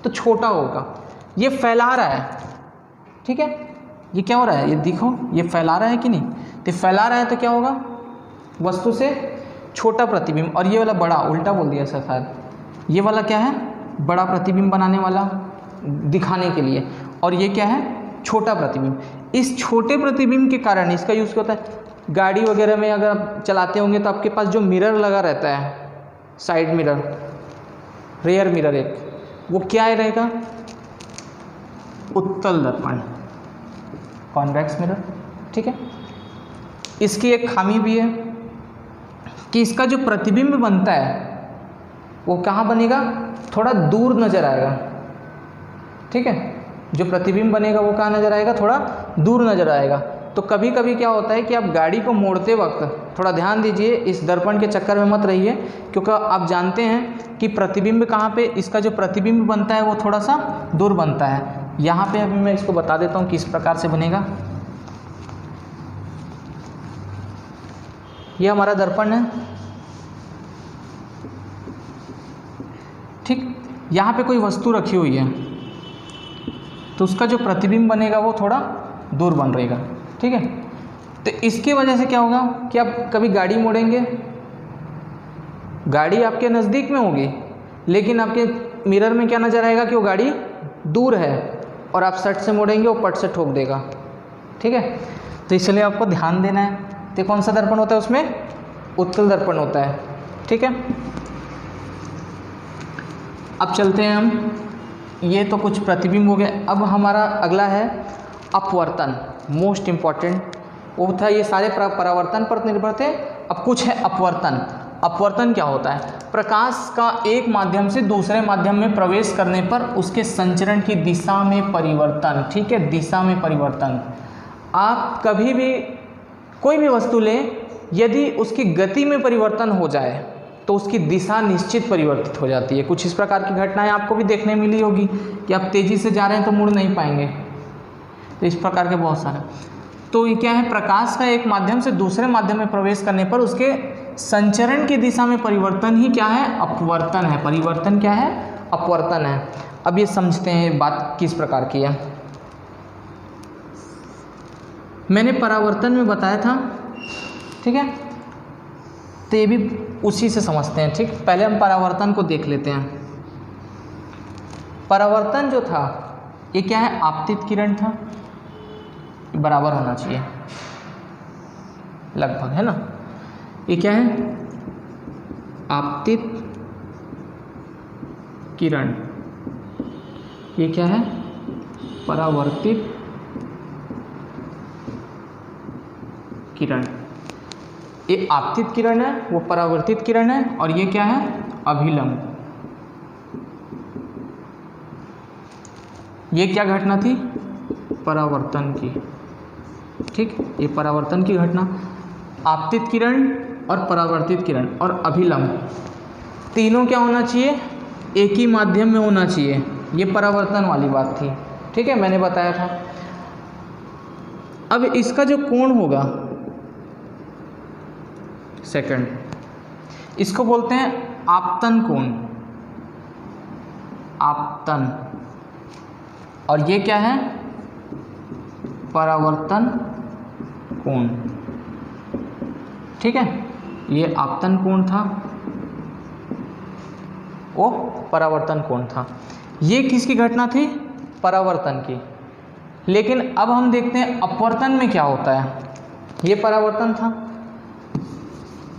तो छोटा होगा, ये फैला रहा है। ठीक है, ये क्या हो रहा है, ये देखो, ये फैला रहा है कि नहीं, तो फैला रहा है तो क्या होगा, वस्तु से छोटा प्रतिबिंब। और ये वाला बड़ा, उल्टा बोल दिया सर शायद, ये वाला क्या है, बड़ा प्रतिबिंब बनाने वाला, दिखाने के लिए, और ये क्या है, छोटा प्रतिबिंब। इस छोटे प्रतिबिंब के कारण इसका यूज़ क्या होता है, गाड़ी वगैरह में अगर आप चलाते होंगे तो आपके पास जो मिरर लगा रहता है, साइड मिरर, रेयर मिरर, एक वो क्या रहेगा, उत्तल दर्पण, कॉन्वेक्स मिरर। ठीक है, इसकी एक खामी भी है कि इसका जो प्रतिबिंब बनता है वो कहाँ बनेगा, थोड़ा दूर नज़र आएगा। ठीक है, जो प्रतिबिंब बनेगा वो कहाँ नज़र आएगा, थोड़ा दूर नज़र आएगा। तो कभी कभी क्या होता है कि आप गाड़ी को मोड़ते वक्त थोड़ा ध्यान दीजिए, इस दर्पण के चक्कर में मत रहिए, क्योंकि आप जानते हैं कि प्रतिबिंब कहाँ पे, इसका जो प्रतिबिंब बनता है वो थोड़ा सा दूर बनता है। यहाँ पे अभी मैं इसको बता देता हूँ किस प्रकार से बनेगा। ये हमारा दर्पण है, ठीक। यहाँ पे कोई वस्तु रखी हुई है तो उसका जो प्रतिबिंब बनेगा वो थोड़ा दूर बन रहेगा, ठीक है। तो इसकी वजह से क्या होगा कि आप कभी गाड़ी मोड़ेंगे, गाड़ी आपके नज़दीक में होगी लेकिन आपके मिरर में क्या नज़र आएगा कि वो गाड़ी दूर है, और आप सट से मोड़ेंगे वो पट से ठोक देगा, ठीक है। तो इसलिए आपको ध्यान देना है। तो कौन सा दर्पण होता है, उसमें उत्तल दर्पण होता है, ठीक है। अब चलते हैं हम, ये तो कुछ प्रतिबिंब हो गए। अब हमारा अगला है अपवर्तन, मोस्ट इम्पॉर्टेंट। वो था, ये सारे परावर्तन पर निर्भर थे, अब कुछ है अपवर्तन। अपवर्तन क्या होता है, प्रकाश का एक माध्यम से दूसरे माध्यम में प्रवेश करने पर उसके संचरण की दिशा में परिवर्तन, ठीक है, दिशा में परिवर्तन। आप कभी भी कोई भी वस्तु लें, यदि उसकी गति में परिवर्तन हो जाए तो उसकी दिशा निश्चित परिवर्तित हो जाती है। कुछ इस प्रकार की घटनाएं आपको भी देखने मिली होगी कि आप तेज़ी से जा रहे हैं तो मुड़ नहीं पाएंगे, तो इस प्रकार के बहुत सारे। तो ये क्या है, प्रकाश का एक माध्यम से दूसरे माध्यम में प्रवेश करने पर उसके संचरण की दिशा में परिवर्तन ही क्या है, अपवर्तन है। परिवर्तन क्या है, अपवर्तन है। अब ये समझते हैं बात किस प्रकार की है। मैंने परावर्तन में बताया था, ठीक है, तो ये भी उसी से समझते हैं, ठीक। पहले हम परावर्तन को देख लेते हैं। परावर्तन जो था ये क्या है, आपतित किरण था, बराबर होना चाहिए लगभग, है ना। ये क्या है, आपतित किरण। ये क्या है, परावर्तित किरण। ये आपतित किरण है, वो परावर्तित किरण है, और ये क्या है, अभिलंब। ये क्या घटना थी, परावर्तन की, ठीक। ये परावर्तन की घटना, आपतित किरण और परावर्तित किरण और अभिलंब तीनों क्या होना चाहिए, एक ही माध्यम में होना चाहिए। ये परावर्तन वाली बात थी, ठीक है, मैंने बताया था। अब इसका जो कोण होगा, सेकंड, इसको बोलते हैं आपतन कोण, आपतन। और ये क्या है, परावर्तन कोण, ठीक है। ये आपतन कोण था, वो परावर्तन कोण था। ये किसकी घटना थी, परावर्तन की। लेकिन अब हम देखते हैं अपवर्तन में क्या होता है। ये परावर्तन था,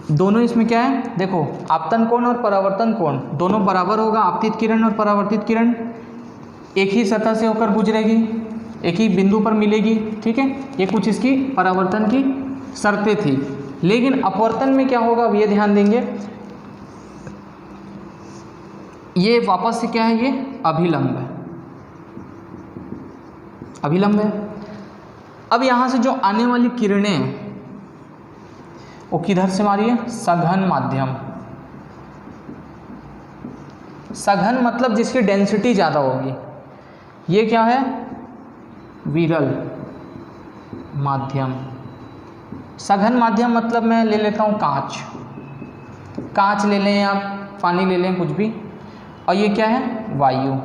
दोनों इसमें क्या है, देखो, आपतन कोण और परावर्तन कोण दोनों बराबर होगा। आपतित किरण और परावर्तित किरण एक ही सतह से होकर गुजरेगी, एक ही बिंदु पर मिलेगी, ठीक है। ये कुछ इसकी परावर्तन की शर्तें थी। लेकिन अपवर्तन में क्या होगा, अब ये ध्यान देंगे, ये वापस से क्या है, ये अभिलंब है, अभिलंब है। अब यहाँ से जो आने वाली किरणें हैं वो किधर से मारी है, सघन माध्यम। सघन मतलब जिसकी डेंसिटी ज़्यादा होगी। ये क्या है, विरल माध्यम। सघन माध्यम मतलब मैं ले लेता हूँ कांच, कांच ले लें आप, पानी ले लें, कुछ भी। और ये क्या है, वायु,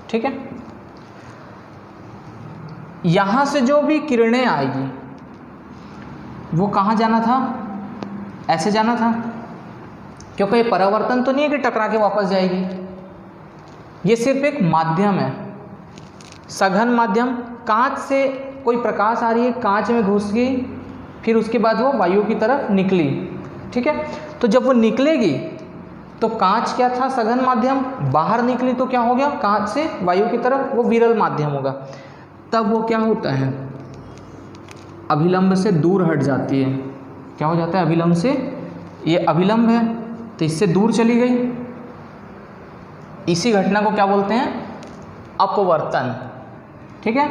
ठीक है। यहाँ से जो भी किरणें आएगी वो कहाँ जाना था, ऐसे जाना था, क्योंकि ये परावर्तन तो नहीं है कि टकरा के वापस जाएगी। ये सिर्फ एक माध्यम है, सघन माध्यम। कांच से कोई प्रकाश आ रही है, कांच में घुस गई, फिर उसके बाद वो वायु की तरफ निकली, ठीक है। तो जब वो निकलेगी तो कांच क्या था, सघन माध्यम, बाहर निकली तो क्या हो गया, कांच से वायु की तरफ, वो विरल माध्यम होगा। तब वो क्या होता है, अभिलंब से दूर हट जाती है। क्या हो जाता है, अभिलंब से, ये अभिलंब है तो इससे दूर चली गई। इसी घटना को क्या बोलते हैं, अपवर्तन, ठीक है।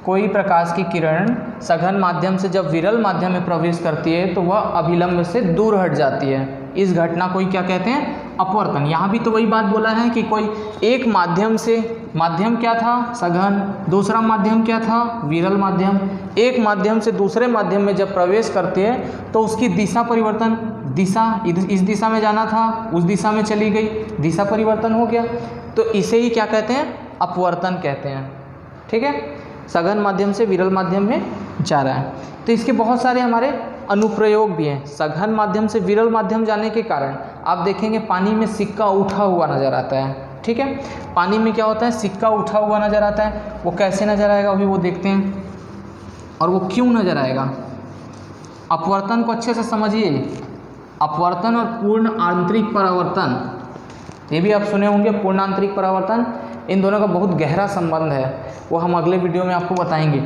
कोई प्रकाश की किरण सघन माध्यम से जब विरल माध्यम में प्रवेश करती है तो वह अभिलंब से दूर हट जाती है। इस घटना को ही क्या कहते हैं? अपवर्तन। यहाँ भी तो वही बात बोला है कि कोई एक माध्यम से, माध्यम क्या था? सघन। दूसरा माध्यम क्या था? विरल माध्यम। एक माध्यम से दूसरे माध्यम में जब प्रवेश करती है तो उसकी दिशा परिवर्तन, दिशा इस दिशा में जाना था उस दिशा में चली गई, दिशा परिवर्तन हो गया। तो इसे ही क्या कहते हैं? अपवर्तन कहते हैं। ठीक है, सघन माध्यम से विरल माध्यम में जा रहा है। तो इसके बहुत सारे हमारे अनुप्रयोग भी हैं। सघन माध्यम से विरल माध्यम जाने के कारण आप देखेंगे पानी में सिक्का उठा हुआ नज़र आता है। ठीक है, पानी में क्या होता है? सिक्का उठा हुआ नज़र आता है। वो कैसे नज़र आएगा अभी वो देखते हैं, और वो क्यों नज़र आएगा। अपवर्तन को अच्छे से समझिए। अपवर्तन और पूर्ण आंतरिक परावर्तन, ये भी आप सुने होंगे। पूर्ण आंतरिक परावर्तन, इन दोनों का बहुत गहरा संबंध है, वो हम अगले वीडियो में आपको बताएंगे।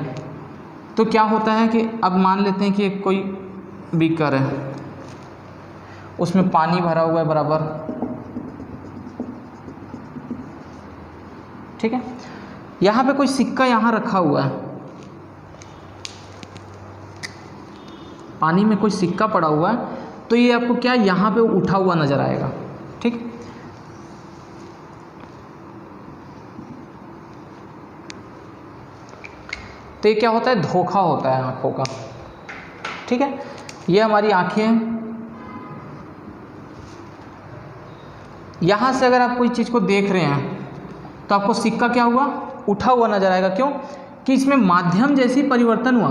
तो क्या होता है कि अब मान लेते हैं कि कोई बीकर है, उसमें पानी भरा हुआ है बराबर। ठीक है, यहाँ पे कोई सिक्का यहाँ रखा हुआ है, पानी में कोई सिक्का पड़ा हुआ है, तो ये आपको क्या यहाँ पे उठा हुआ नज़र आएगा। ठीक, तो ये क्या होता है? धोखा होता है आँखों का। ठीक है, ये हमारी आँखें हैं। यहाँ से अगर आप कोई चीज़ को देख रहे हैं तो आपको सिक्का क्या हुआ? उठा हुआ नज़र आएगा। क्यों? कि इसमें माध्यम जैसी परिवर्तन हुआ,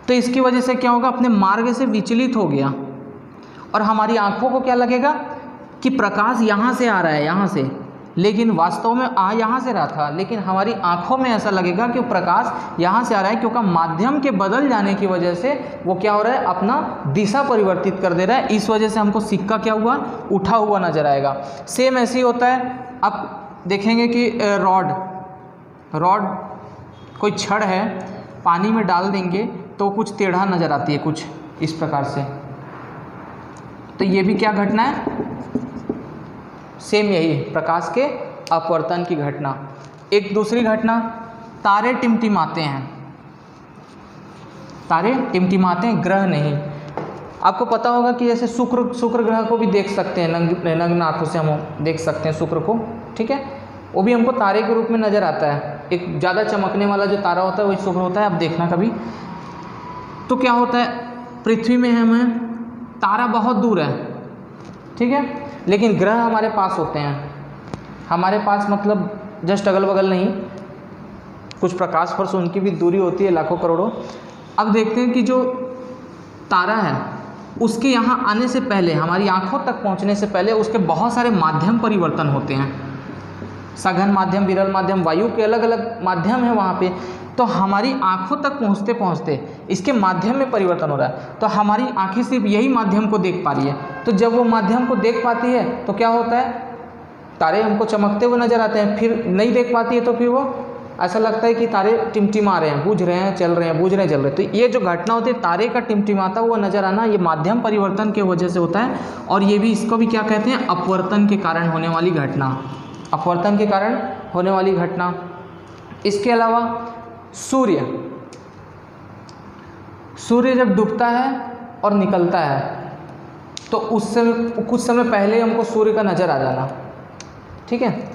तो इसकी वजह से क्या होगा? अपने मार्ग से विचलित हो गया, और हमारी आँखों को क्या लगेगा कि प्रकाश यहाँ से आ रहा है, यहाँ से, लेकिन वास्तव में आ यहाँ से रहा था, लेकिन हमारी आँखों में ऐसा लगेगा कि प्रकाश यहाँ से आ रहा है, क्योंकि माध्यम के बदल जाने की वजह से वो क्या हो रहा है? अपना दिशा परिवर्तित कर दे रहा है। इस वजह से हमको सिक्का क्या हुआ? उठा हुआ नज़र आएगा। सेम ऐसे ही होता है। आप देखेंगे कि रॉड कोई छड़ है, पानी में डाल देंगे तो कुछ टेढ़ा नज़र आती है, कुछ इस प्रकार से। तो ये भी क्या घटना है? सेम यही प्रकाश के अपवर्तन की घटना। एक दूसरी घटना, तारे टिमटिमाते हैं। तारे टिमटिमाते हैं, ग्रह नहीं। आपको पता होगा कि जैसे शुक्र ग्रह को भी देख सकते हैं, नग्न आँखों से हम देख सकते हैं शुक्र को। ठीक है, वो भी हमको तारे के रूप में नज़र आता है। एक ज़्यादा चमकने वाला जो तारा होता है वही शुक्र होता है, आप देखना कभी। तो क्या होता है? पृथ्वी में हमें तारा बहुत दूर है, ठीक है, लेकिन ग्रह हमारे पास होते हैं। हमारे पास मतलब जस्ट अगल बगल नहीं, कुछ प्रकाश वर्ष उनकी भी दूरी होती है, लाखों करोड़ों। अब देखते हैं कि जो तारा है उसके यहाँ आने से पहले, हमारी आँखों तक पहुँचने से पहले उसके बहुत सारे माध्यम परिवर्तन होते हैं। सघन माध्यम, विरल माध्यम, वायु के अलग अलग माध्यम है वहाँ पे। तो हमारी आँखों तक पहुँचते पहुँचते इसके माध्यम में परिवर्तन हो रहा है। तो हमारी आँखें सिर्फ यही माध्यम को देख पा रही है। तो जब वो माध्यम को देख पाती है तो क्या होता है? तारे हमको चमकते हुए नज़र आते हैं। फिर नहीं देख पाती है तो फिर वो ऐसा लगता है कि तारे टिमटिमा रहे हैं, बुझ रहे हैं, चल रहे हैं, बुझ रहे हैं, चल रहे हैं। तो ये जो घटना होती है तारे का टिमटिमाता हुआ नज़र आना, ये माध्यम परिवर्तन की वजह से होता है। और ये भी, इसको भी क्या कहते हैं? अपवर्तन के कारण होने वाली घटना। अपवर्तन के कारण होने वाली घटना। इसके अलावा सूर्य जब डूबता है और निकलता है तो उस समय कुछ समय पहले हमको सूर्य का नज़र आ जाना। ठीक है,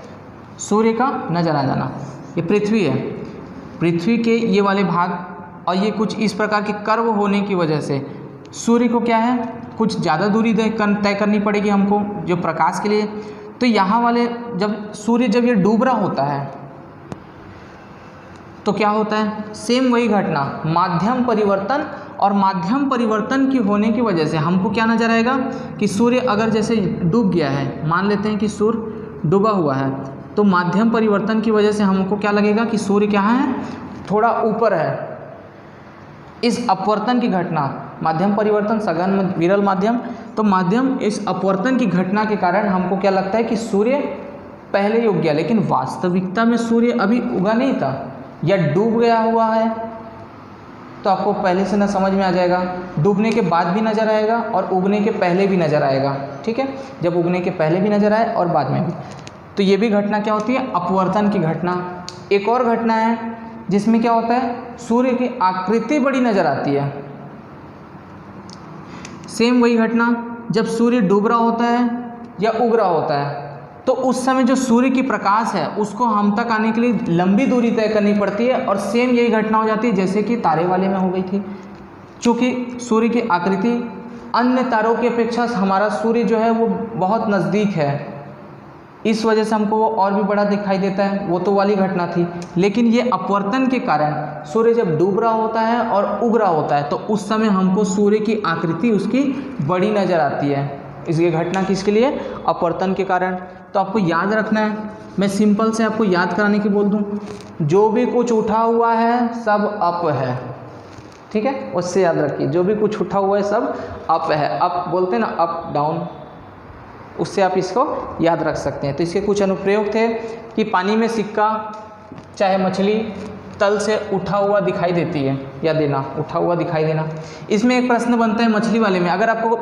सूर्य का नज़र आ जाना। ये पृथ्वी है, पृथ्वी के ये वाले भाग, और ये कुछ इस प्रकार के कर्व होने की वजह से सूर्य को क्या है, कुछ ज़्यादा दूरी तय करनी पड़ेगी हमको जो प्रकाश के लिए। तो यहाँ वाले जब सूर्य जब ये डूब रहा होता है तो क्या होता है? सेम वही घटना, माध्यम परिवर्तन। और माध्यम परिवर्तन की होने की वजह से हमको क्या नज़र आएगा कि सूर्य अगर जैसे डूब गया है, मान लेते हैं कि सूर्य डूबा हुआ है, तो माध्यम परिवर्तन की वजह से हमको क्या लगेगा कि सूर्य क्या है, थोड़ा ऊपर है। इस अपवर्तन की घटना, माध्यम परिवर्तन, सघन विरल माध्यम, तो माध्यम इस अपवर्तन की घटना के कारण हमको क्या लगता है कि सूर्य पहले ही उग गया, लेकिन वास्तविकता में सूर्य अभी उगा नहीं था या डूब गया हुआ है। तो आपको पहले से ना समझ में आ जाएगा, डूबने के बाद भी नज़र आएगा और उगने के पहले भी नज़र आएगा। ठीक है, जब उगने के पहले भी नज़र आए और बाद में भी। तो ये भी घटना क्या होती है? अपवर्तन की घटना। एक और घटना है जिसमें क्या होता है, सूर्य की आकृति बड़ी नज़र आती है। सेम वही घटना जब सूर्य डूब रहा होता है या उग रहा होता है, तो उस समय जो सूर्य की प्रकाश है उसको हम तक आने के लिए लंबी दूरी तय करनी पड़ती है, और सेम यही घटना हो जाती है जैसे कि तारे वाले में हो गई थी। चूँकि सूर्य की आकृति अन्य तारों की अपेक्षा हमारा सूर्य जो है वो बहुत नज़दीक है, इस वजह से हमको वो और भी बड़ा दिखाई देता है, वो तो वाली घटना थी। लेकिन ये अपवर्तन के कारण सूर्य जब डूब रहा होता है और उग रहा होता है तो उस समय हमको सूर्य की आकृति उसकी बड़ी नज़र आती है। इसकी घटना किसके लिए, अपवर्तन के कारण। तो आपको याद रखना है, मैं सिंपल से आपको याद कराने की बोल दूं, जो भी कुछ उठा हुआ है सब अप है, ठीक है, उससे याद रखिए, जो भी कुछ उठा हुआ है सब अप है। अप बोलते हैं ना, अप डाउन, उससे आप इसको याद रख सकते हैं। तो इसके कुछ अनुप्रयोग थे कि पानी में सिक्का चाहे मछली तल से उठा हुआ दिखाई देती है या देना, उठा हुआ दिखाई देना। इसमें एक प्रश्न बनता है मछली वाले में, अगर आपको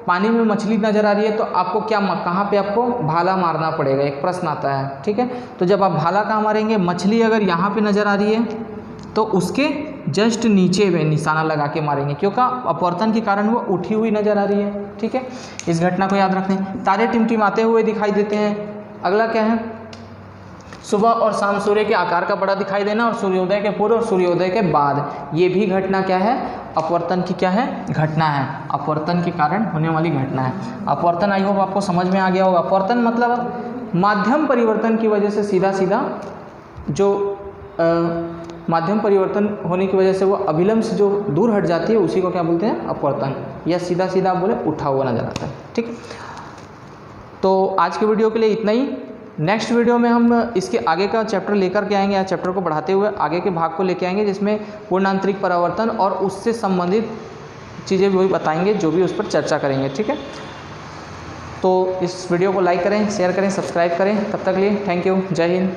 पानी में मछली नज़र आ रही है तो आपको क्या, कहाँ पे आपको भाला मारना पड़ेगा, एक प्रश्न आता है, ठीक है। तो जब आप भाला कहाँ मारेंगे, मछली अगर यहाँ पे नज़र आ रही है तो उसके जस्ट नीचे में निशाना लगा के मारेंगे, क्योंकि अपवर्तन के कारण वो उठी हुई नज़र आ रही है, ठीक है। इस घटना को याद रखें। तारे टिमटिमाते हुए दिखाई देते हैं। अगला क्या है, सुबह और शाम सूर्य के आकार का बड़ा दिखाई देना, और सूर्योदय के पूर्व और सूर्योदय के बाद, ये भी घटना क्या है, अपवर्तन की क्या है, घटना है, अपवर्तन के कारण होने वाली घटना है। अपवर्तन आई होप आपको समझ में आ गया होगा। अपवर्तन मतलब माध्यम परिवर्तन की वजह से सीधा सीधा जो माध्यम परिवर्तन होने की वजह से वो अभिलंब से जो दूर हट जाती है उसी को क्या बोलते हैं, अपवर्तन, या सीधा सीधा बोले उठा हुआ नजर आता है, ठीक है। तो आज के वीडियो के लिए इतना ही। नेक्स्ट वीडियो में हम इसके आगे का चैप्टर लेकर के आएंगे, या चैप्टर को बढ़ाते हुए आगे के भाग को लेके आएंगे, जिसमें पूर्णांतरिक परावर्तन और उससे संबंधित चीज़ें भी बताएंगे, जो भी उस पर चर्चा करेंगे, ठीक है। तो इस वीडियो को लाइक करें, शेयर करें, सब्सक्राइब करें। तब तक के लिए थैंक यू, जय हिंद।